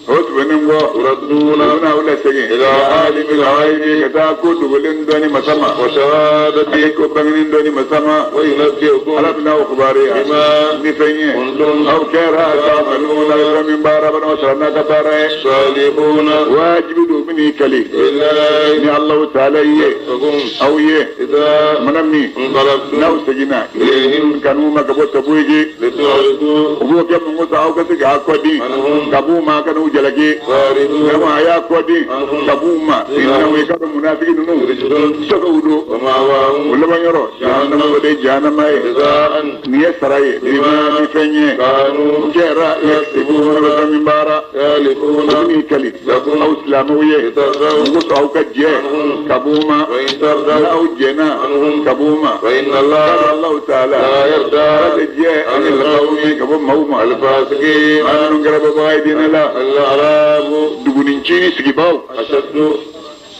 هوت بنمغو تردون هنا ولا سجين إلى عالم الغيب كتا كود ولين دوني مسما وشهادته كو بنين دوني مسما وينبئكم على ابناو خبارية بما نفني كنتم أو كيرا تعملون من بارا بنا وسرنا كبارة صالحون واجب دومني كلي بالله إن الله تعالى فقم أو إذا منامي انقلبتم ناو سجنا إليهم كانوا ما كبوت تبويجي لتعرضوا وهو كم موسى أو كسي كأكودي عنهم كابو ما كانوا جلكي واردوا كما يا كودي كابو ما إنه يكاد منافقين نو سكودو ومأواهم ولا بنيرو جهنم ودي جهنم جزاء نية سراي بما نفني كانوا كيرا يكسبون من بارا يالفون ومني كلي لكم أو إسلامية لترضوا نقص أو كجيه كابوما وإن ترضوا أو جنا عنهم كابوما فإن قال الله الله تعالى لا يرضى كجيه عن أن القوم القوم كابوما موما الفاسقين أنا نقرب بايدين لا الأعراب دبنينشيني سكيباو أشد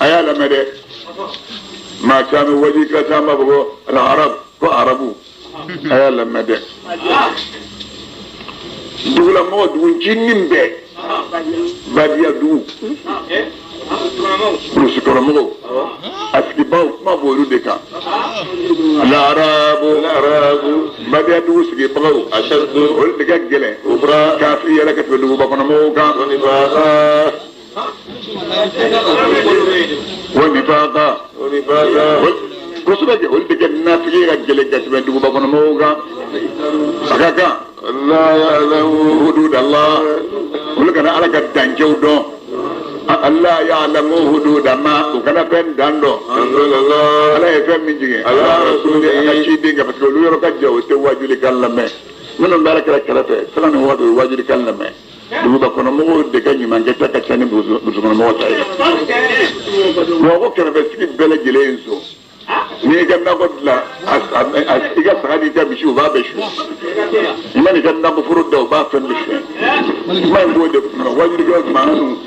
أيا لما ده ما كانوا وجهك سامع بقول العرب كعربو أيا لما ده دولا مو دبنينشيني مبه بديا دو مسكرمو أسكيباو ما بقولوا دكا العرب بديا دو سكيباو أشد قلت كجلة كفرا كافية لك تدو بقنمو كا ونفاقا ونفاقا كسبة قلت كنا في رجلك تدو بقنمو كا أكاكا لا يعلم حدود الله قلت أنا على كدانجو دون Allah ya'lamu hududa ma ukana fen dando أنزل الله ala e fen min jige ala rasuli ala chidi ga parce que lu yoro ka jaw te wajuli kallame minon barakala kalate sala no wadu wajuli kallame du ba kono mo de kanyi man getta ka tani buzu kono mo tay mo ko kera be sigi bele jile enso ni ga na ko la as iga sagadi ta bishu ba be shu imani ga na ko furudda ba fen bishu man bo de wajuli ga manu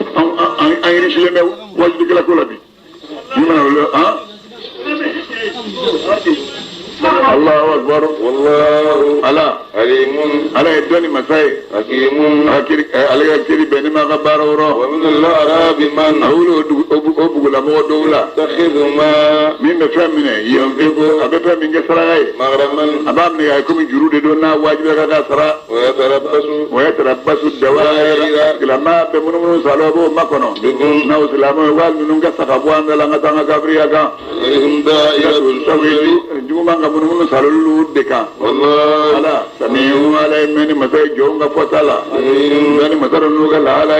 an yi shi lemew wajuli kala ko la bi ni man ha الله أكبر والله على عليم على الدنيا مساي حكيم على كذي بينما غبار ورا ومن الأعراب من أقول أبو لا مو دولة يتخذ ما من بفهمنا ينفق أبفهم من جسراي مغرما أبامنا يكون جرود دونا واجب كذا سرا ويتربص الدوائر لما بمنو سالوبو ما كنوا ناو سلامو والمنو كسكابوان لanga tanga kabriaga لهم دائرة التوحيد juma ngabunu salulu deka والله ala samiu ala meni masai jonga potala ngani masarunu gala ala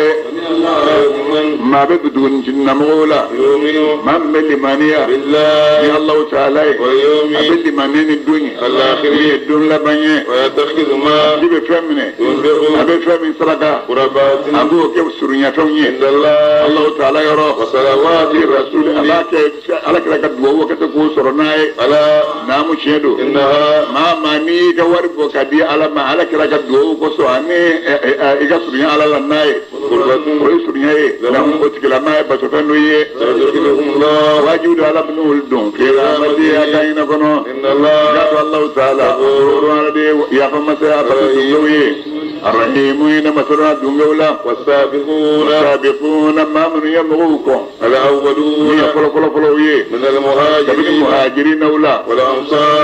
ma be dudun jinna mola يؤمن ma meli mania بالله ya allah taala ويؤمن abedi maneni dunya الآخر dun la banye ويتخذ ما dibe femine ينفق abe femin saraka قربات abu ke surunya tonye عند الله allah taala yoro وصلوات rasul الرسول abake ala kala ka duwo ka ko soronae ألا namu shedo إنها mama ni ka wari bo kadi ala ma ala kira ka do ko so ane iga surunya ala la nae قربة ko surunya e la mo tikila mai ba to tanu ye سيدخلهم الله wajudu ala binul don fi ramati ya kaina kono إن الله ya Allah taala ala de ya fa masa ba to yoye arrahimu ina masara dungawla والسابقون sabiquna ma mun yamuko الأولون ni kolo ye من tabi المهاجرين muhajirin wala والأنصار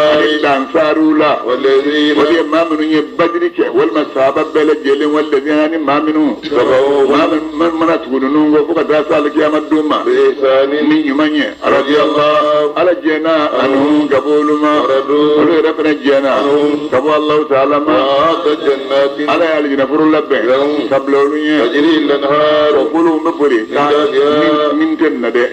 ansarula والذين ولي ما من يبدرك والمصابة بلا جيل والذين ما منه تبعوهم ما تقولون وفوق دراسة يا مدوما بإحسان من يمني رضي الله على جنا أنهم قبول ما ولي رفنا جنا قبول الله تعالى ما وأعطى جنات على يالي نفر اللبن قبلوني تجري الأنهار وقولوا مبري من تنده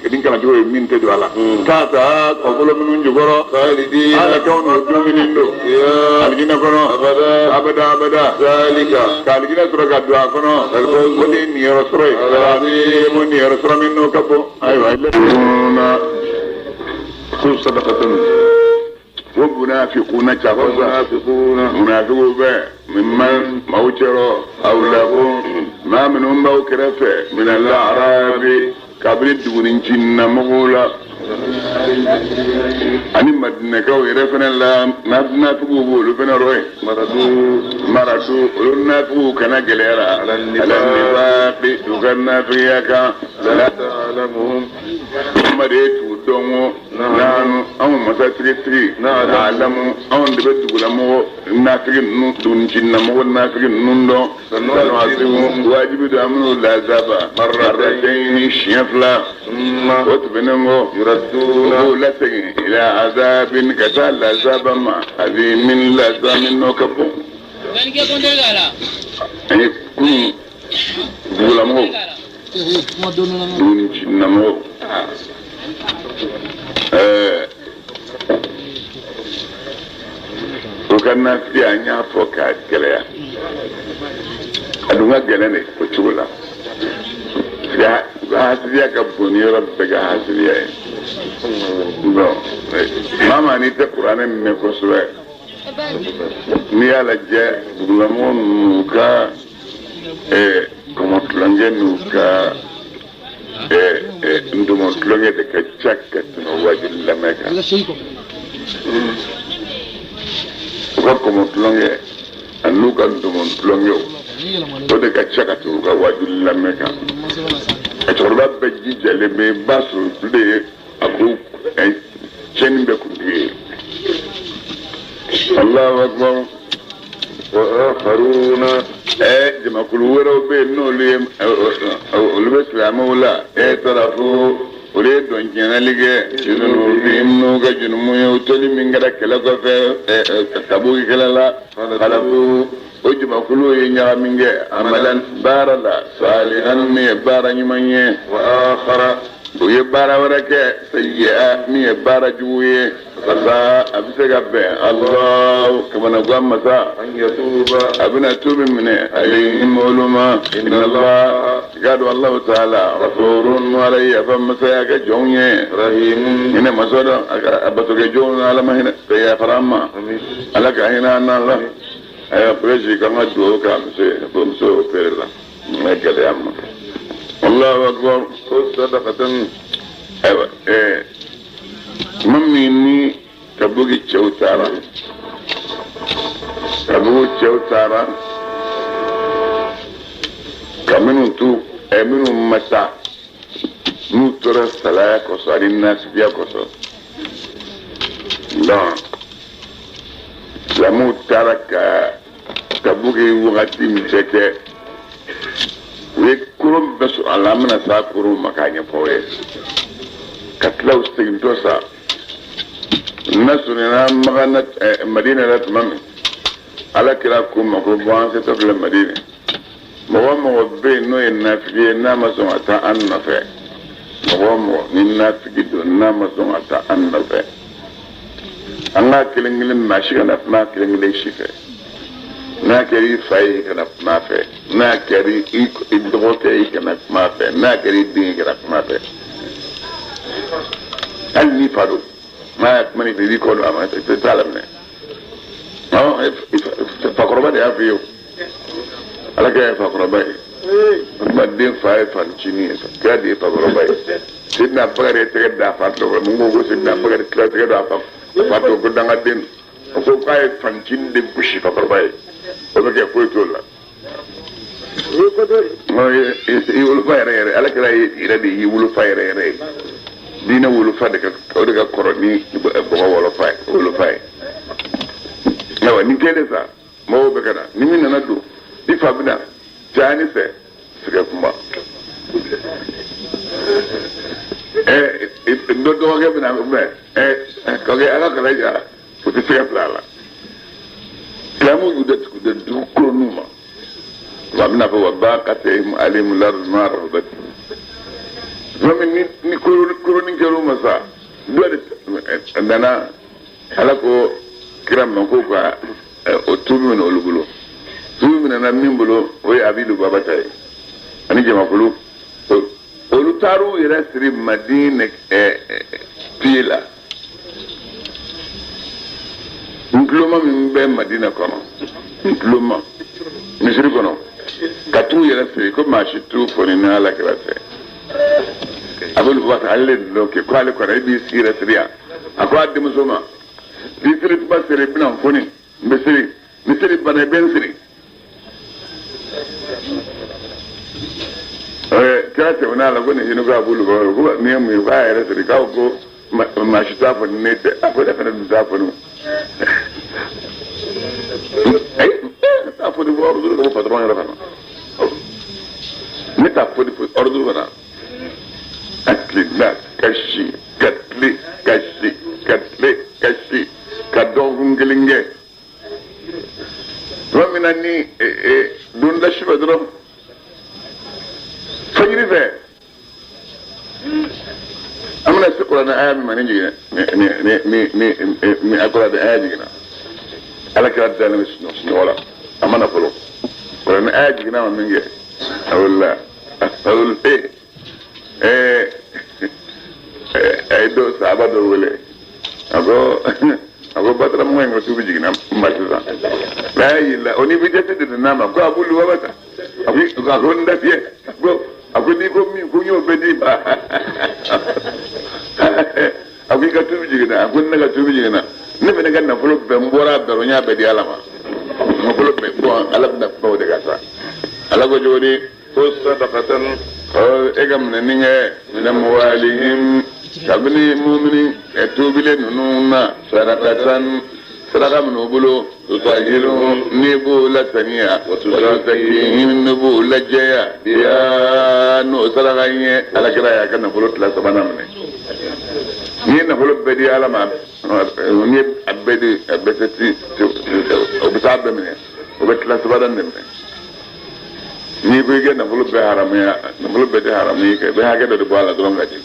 دين كان جوي من تدوالا تاتا قبولوا من جبرو خالدين على كون وجومين دو يا algina kono أبدا abada ذلك kalgina sura ka dua kono wodi ni rasro mo ni rasro min no kapo aywa ilana kun sadaqatan wa munafiquna chafaza munafiqu ba mimman mawjaro aw lahu ma minhum mawkirafa min al-a'rab kabri dugunin jinna mugula ani madina kaw yɛrɛ fɛnɛ la natigiw b'olu fɛnɛ rɔ yen maratu olu natigiw kana gɛlɛyara ala nifaqi u ka nafigiya kan la ta'lamuhum ma de t'u dɔn ko nanu anw masatigitigi alamu anw de bɛ dugulamɔgɔ nafigi ninnu duguninjinnamɔgɔ nafigi ninnu dɔn sanuhasibu wajibi don an minnu lazaba marratayn siɲɛ fila o tɛmɛnen kɔ يردون لسجن إلى عذاب كتال عذاب ما هذه من لازم نوكبو أي كون بولامو دوني نمو وكان في أنيا فوكات كليا أدونا جلني بتشولا hasidiya ka bon ni yɔrɔ bɛɛ ka hasidiya ye bon mama n'i tɛ kuranɛ mɛn kosɛbɛ n'i y'a lajɛ dugulamɔgɔ n'u ka kɔmɔ tulonkɛ n'u ka ndomɔ tulonkɛ de ka ca ka tɛmɛ wajibi lamɛn kan u ka kɔmɔ tulonkɛ ani n'u ka ndomɔ tulonkɛw o de ka ca ka tɛmɛ u ka wajibi lamɛn kan cɛkɔrɔba bɛɛ jijalen bɛ ba sɔrɔ olu de ye a ko cɛnni bɛ kuntigi ye alahu akbar wa akharuna jamakulu wɛrɛw bɛ yen n'olu ye olu bɛ silamɛw la taara fo olu ye dɔnkɛnɛli kɛ junubihim n'u ka junumu ye o toli min kɛra kɛlɛ kɔfɛ tabuki kɛlɛ la halafu o jamakulu ye ɲagamin kɛ amalan baara la salihan min ye baara ɲuman ye wa akhara o ye baara wɛrɛ kɛ sayyi'a min ye baara jugu ye walasa a bɛ se ka bɛn Allahu kamanagan masa an yatuba a bɛna tubi minɛ alayhim olu ma inna Allah i k'a dɔn Allahu ta'ala ghafurun ala ye yafa masaya kɛ jɔnw ye rahimun hinɛ masa dɔn a batokɛ jɔnw na ala ma hinɛ ka yafara an ma ala ka hinɛ an na la président kan ka duwawu k'a muso opéré la n ka gɛlɛya ma Allahu akbar ko sadaqatan ayiwa ma min ni ka bɔ bugi ceutara kabu ceutara kaminu tu eminu mata nutora salaya koso ani nasbiya koso non lamu tara ka bugi wakati mcheke we kurum besu alamna sa kurum makanya poe katlaw stintosa nasu na magana madina la tamam ala kila kum ko bonse to la madina mo be no en nafiye na maso ata an nafe mo ni nafiye do na maso ata an nafe anga kilingilin mashi na ma kilingilin shife na kari fai kana mafe na kari idroke kana mafe na kari din kana mafe alni fado ma mani bi ko lo ama te talamne no fa korba de afiyo ala ke fa korba ma din fai fancini ka de fa korba sidna bagare te da fa to mo go sidna bagare te da fa to ko danga din ko kai fancin de bushi fa korba o be ko to la no i wulu fayre ala kala ira di i wulu fayre dina wulu fa daga koroni bo wolo fay nawa ni kede sa mo be kana ni min na do di fa bina jani se suka kuma do ga bina be ko ga ala kala ja ko ti se plala lamu yudat ku da du kronuma wa bina fa wa baqatihim alim larmar rabat ni kuruni kero masa dole dana halako kiram man ko ka o tumi no lugulo tumi na mimbulo o abilu babatai ani jema kulu o lutaru ira siri madina pila diploma min be madina kono diploma misiri kono katu ira siri ko ma shi tu foni na la krase abul wat alle lo ke kwale ko rebi sira siriya akwa de musoma bi siri ba siri bina foni misiri bana ben siri kate wana la gone hinu ga bulu ko ne mu ga ere siri ka ko ma shi ta foni ne te akwai da kana da foni ta foni bo ordu ko patron ya kana ne ta foni ordu kana atlinat kashi kadon ngelinge romina ni dunda shiba drum fajiri fe amna sikura na ayami maniji ni akura da ayaji na alaka da na sino wala amana folo ko na ayaji na minge awla do saba do wele ago batra mo ngo tubi jigina mbatza la ila oni bijete de nama ko abulu wabata abi ko honda pie go akuni ko mi ko nyo bedi ba abi ka tubi jigina akun na ka tubi jigina ne be ganna fulo be mbora be ro nya be di alama mo fulo be ko alab na ko de gasa alago jodi ko sadaqatan egam ne ninge minam walihim sabni mu'mini etubile nununa sadaqatan sadaqa nubulo tutahiru nibu la taniya wa tuzakihim nibu la jaya ya no sadaqa ye alakira ya kana bulo tla sabana mne ni na bulo bedi alama ni abeti obitabe mne obetla sabana mne ni bege na bulu be haram ya na bulu be haram ni ke be hage do bala do ngaji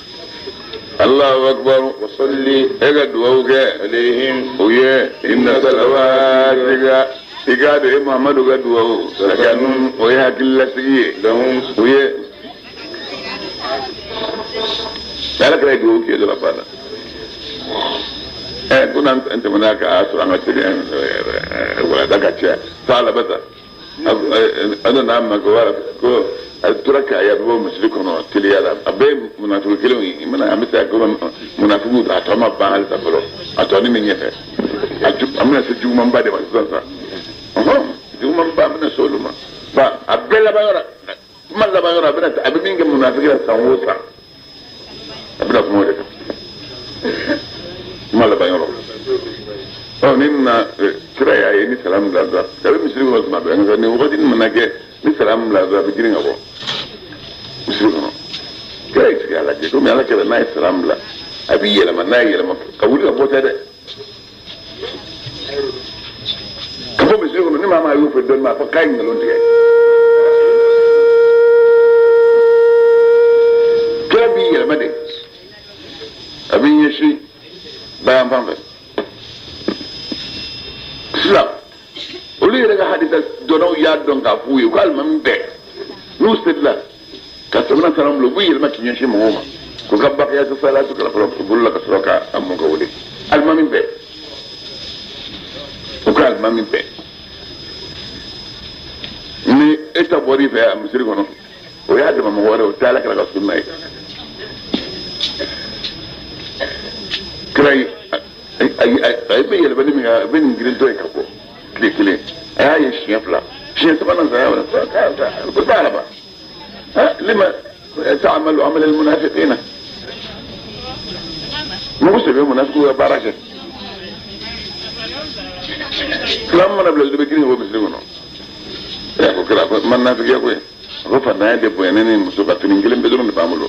Allahu akbar wa salli ega duwauge alaihim uye inna salawatika igade Muhammadu ga duwau sakanun uye hakillasi lahum uye dala kay duwau ke do bala kuna anta manaka asura ngati wala daga cha sala bata ana namma ko التركة يا بابا مسلكنا تليالا أبي منافق كلهم من أمسى كلهم منافقون أتوما بعال تفلو أتوني من يفه أمنا سجوا من بعد ما تزانسا سجوا من بعد من سولما فأبي لا بيورا ما لا بيورا بنا أبي مين كمنافقين ساموسا أبي لا كمودك ما لا بيورا نينا كرايا يعني سلام لازم كلام مسلكنا ما بيعمل نوبة مناجي ni salam la za bigirin abo musulman kai ci ala ke to me ala ke na salam la abi yela man na yela ma kawuli abo ta de ko musulman ni mama yu fa don ma fa kai ngalon de kabi yela ma de abi yeshi bayan fambe islam olu yɛrɛ ka hadisa dɔnnaw y'a dɔn k'a f'u ye ko alimami bɛɛ n'u selila ka sabana salam la u b'u yɛlɛma k'i ɲɛsin mɔgɔw ma ko ka bakaya sa salatu kala fɔlɔ bolo la ka sɔrɔ ka mun ka wele alimami bɛɛ o ko alimami bɛɛ ni e ta bɔra i fɛ a misiri kɔnɔ o y'a dama mɔgɔ wɛrɛ o tɛ ala kɛra ka sunna ye kira ye a bɛ yɛlɛmani min kan a bɛ nin girintɔ ye ka bɔ tile kelen a y'a ye siɲɛ fila siɲɛ sabanan saya wɛrɛ ko taala ba lima ta'malu amal al munafiqina mugu sɛbɛ munafiqu ka baara kɛ filan mana bila dɔ bɛ girin o misiri kɔnɔ ɛ ko kira ko man nafigiya ko ye a ko fantanya de bonya ne ni muso ka fini kelen bɛ dɔrɔn de b'an bolo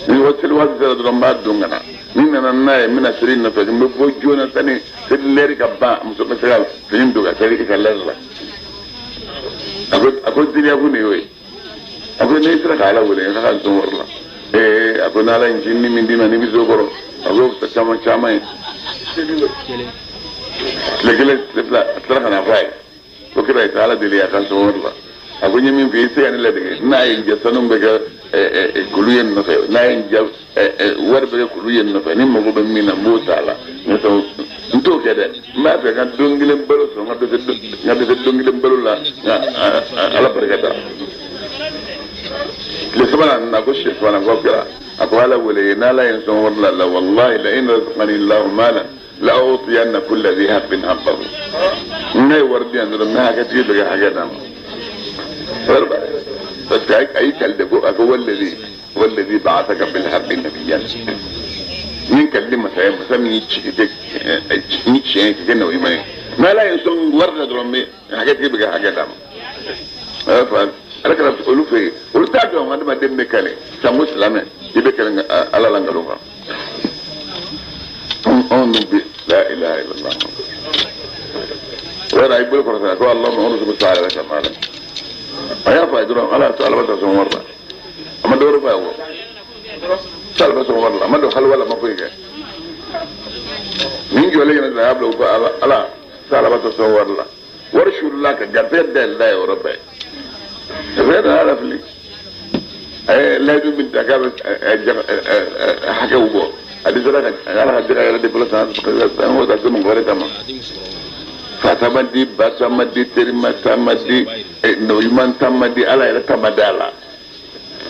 ni waati sera dɔrɔn n b'a don ka na ni nana n'a ye n bɛna seri nɔfɛ n bɛ bɔ joona sani seli lɛri ka ban muso bɛ se ka fini don ka seri i ka lɛri la a ko teriya ko nin y'o ye a ko n'i sera ka ala wele ka n sɔn wari la a ko n'ala ye ni min d'i ma n'i bɛ so kɔrɔ a ko fisa caman caman ye tile kelen tile fila a tilala ka na f'a ye ko kira ye ala deli a ka n sɔn wari la a ko n ye min f'i ye i se ka ne ladege n'a ye n jɛ sanu bɛ kɛ kulu ye nɔfɛ n'a ye n jɛ wari bɛ kɛ kulu ye nɔfɛ ni mago bɛ min na n b'o t'a la n t'o kɛ dɛ n b'a fɛ ka don kelen balo sɔrɔ n ka dɛsɛ don kelen balo la ala barika da tile sabanan na ko siyɛ filanan ko kɛra a ko ala wele n'ala ye n sɔn wari la la walahi la in razaqani allahu malan la utiyanna kulla dhi haqqin haqqahu n'a ye wari di yan dɔrɔn n bɛ hakɛtigi bɛ kɛ hakɛ d'a ma parce que ay kalde ko ako wallazi ba'athaka bil haqqi nabiyyan min kalli masaya musami ni ci ke no imani ma la yasun warda dromme hakati biga hakata fa ala kala olu fe olu ta do ngada dembe kale sa muslime ibe kale ala la ngalo ka on bi la ilaha illallah wa la ibul qur'an ko allah ma rusul ta'ala kamala aya fa idron ala ta'ala wa son warda amma do rufa wo salba son warda amma do hal wala ma ko yake min jole yana da ablo ko ala ta'ala wa son warda warshul laka jabed dal la ya rabbi هذا عرف لي لا يدوم من تكابر حكى وبو هذه زرقة أنا هديك على دي بلس أنا هو ده من غير تمام فتمدي بتمدي تريم تمدي نويمان تمدي على إلى تمدي على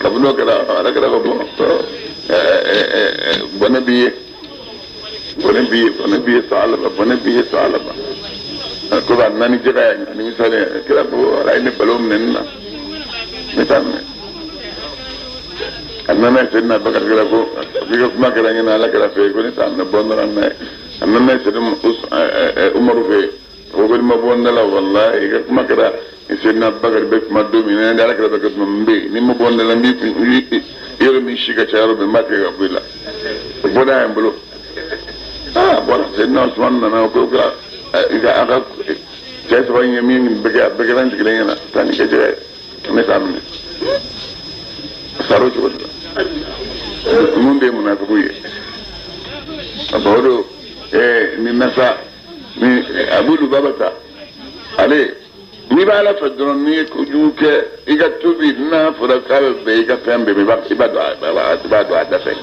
كابنو كذا أنا كذا كابنو بنبي سالبا كذا ناني جرا يعني مثلا كذا بو رايني بلوم ننا مثلا أنا سيدنا بكر كذا بو بيجو ما كذا ينا لا كذا في كوني تام نبوندنا أنا سيدنا عمر في وقول ما بوندنا والله إذا ما كذا سيدنا بكر بيك ما دومي أنا لا كذا بكر مبي نيم بوندنا مبي يرمي شيكا شارو بما كذا بيلا بودا يم بلو بودا سيدنا عثمان أنا وكذا إذا أخذ جالس وين يمين بقى كلينا ثاني كجاء مثلا صاروج ولا من ده منافقية أبورو من نساء من أبو لبابة عليه نبالا فدرني كجوك إذا تبي نافرة بيجا فهم بيبقى إبادة عدفين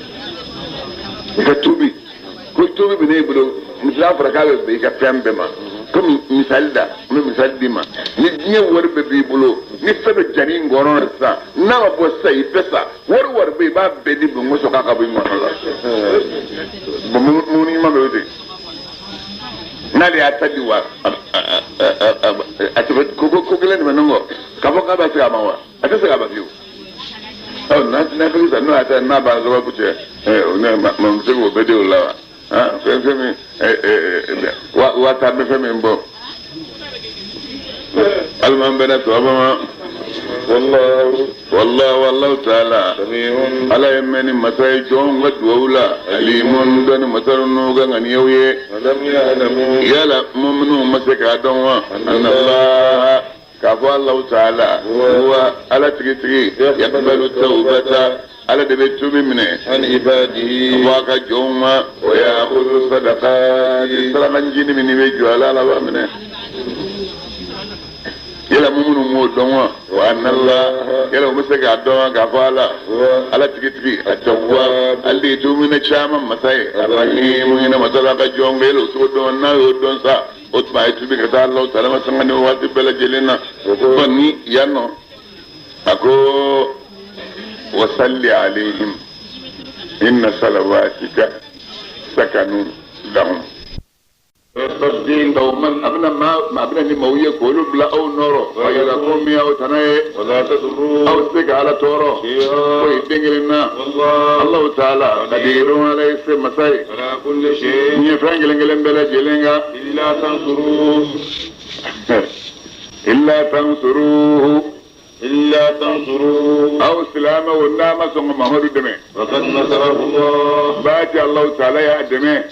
إذا تبي كتبي بنيبلو مثلا فرقة بيجا فهم بما comme misali da n bɛ misali d'i ma ni diɲɛ wari bɛɛ b'i bolo ni fɛn bɛ jani n gɔnɔ la sisan n'a ma bɔ sisan i bɛ sa wari bɛ yen i b'a bɛɛ di bongoso k'a ka bɔ i ŋɔnɔ la bon mun ni ɲuman bɛ o de n'ale y'a ta di wa a tɛ ko kelen de bɛ ne kɔ k'a fɔ k'a bɛ se a ma wa a tɛ se k'a ba fiyewu n'a fɛ sisan n'o y'a ta n'a b'a sababu cɛ ne ma se k'o bɛɛ di o la wa fɛn min waa tan bɛ fɛn min bɔ aliman bɛ ne tɔ ma wallahu ta'ala ala ye mɛn ni masa ye jɔn ka duwawu la alimun dɔnni masa ninnu ka ŋaniyaw ye yala minnu ma se k'a dɔn wa anallah k'a fɔ allahu ta'ala wa ala tigitigi yaqbalu tawbata ala de bɛ tubi minɛ an ibadihi wa ka jɔnw ma wa ya'khudhu sadaqati salamanjini min bɛ jɔ ala b'a minɛ yala minnu m'o dɔn wa anallah yala o bɛ se k'a dɔn k'a fɔ ala tigitigi a tawwab ale de ye dumuni caman masa ye arrahimu hinɛ masa la ka jɔn yala o t'o dɔn n'a y'o dɔn sa o tuma a ye tubi ka taa ala sanga ni waati bɛɛ lajɛlen na o ni yan nɔ a ko wasalli alayhim inna salawatika sakanu lahum man abna ni mawye ko lu bla aw noro wa yala ko mi aw tanaye wala tadru aw sika ala toro ko idengilina Allah ta'ala qadirun alayhi masai ala kulli shay ni frangelen bela jelenga illa tansuru aw salama wa nama songo Muhammadu deme faqad nasarahu Allah baati Allah ta'ala ya deme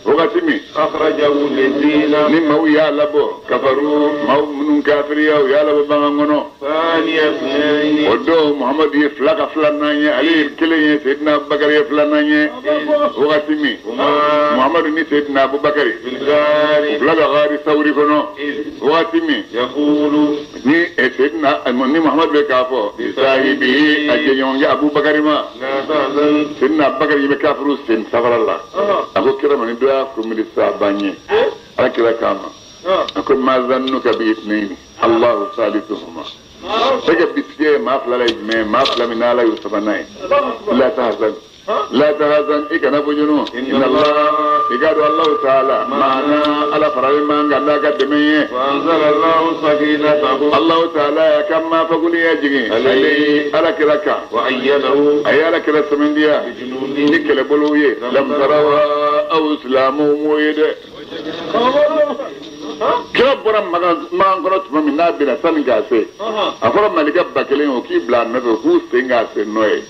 wakati mi akhrajahu lidina ni mawiya labo kafaru mawmunun kafiriya ya labo bangono thaniya thani odo Muhammadu ye flaka flananye ali keleye sayyidina Abubakar ye flananye wakati mi Muhammadu ni sayyidina Abubakar bilgari flaka gari sawri kono wakati mi yaqulu ni sayyidina ni Muhammad be k'a fɔ sahibi a jɛɲɔgɔnkɛ Abubakar ma sayyidina Abubakar ye kafiru sen safara la a ko kira ma ni dɔ y'a kunbiri sa ban ye ala kira k'a ma a ko ma zannuka bi ithnaini Allahu salisuhuma e ka bitige maa fila la ye jumɛn maa fila min n'ala y'o sabanan ye la tahzan i kana bɔ ɲɔgɔn inna Allah i ka dɔn Allah ta'ala maana ala farali man kan n'a ka dɛmɛ ye Allah ta'ala ya kan ma faguli ya jigin alayhi ala kira kan wa ayyadahu ay ala kira samandiya ni kɛlɛbolow ye lam tarawa aw islamu mo ye dɛ kira bɔra magan kɔnɔ tuma min n'a bɛna sani k'a se a fɔra malikɛ ba kelen o k'i bila a nɔfɛ k'u sen k'a sen n'o ye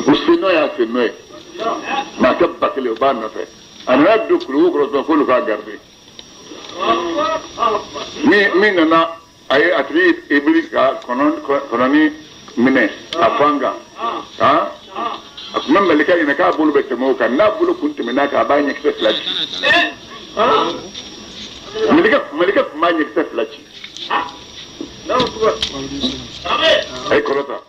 u sen n'o y'a sen n'o ye maa kɛ ba kelen o b'a nɔfɛ a nana don kulugu kɔrɔ sɔn k'olu k'a garder min nana a ye a tigi ibiri ka kɔnɔni minɛ a fan kan a tun bɛ malikɛ ɲininka k'a bolo bɛ tɛmɛ o kan n'a bolo kun tɛmɛna kan a b'a ɲɛkisɛ fila ci malikɛ tun b'a ɲɛkisɛ fila ci a ye kɔrɔta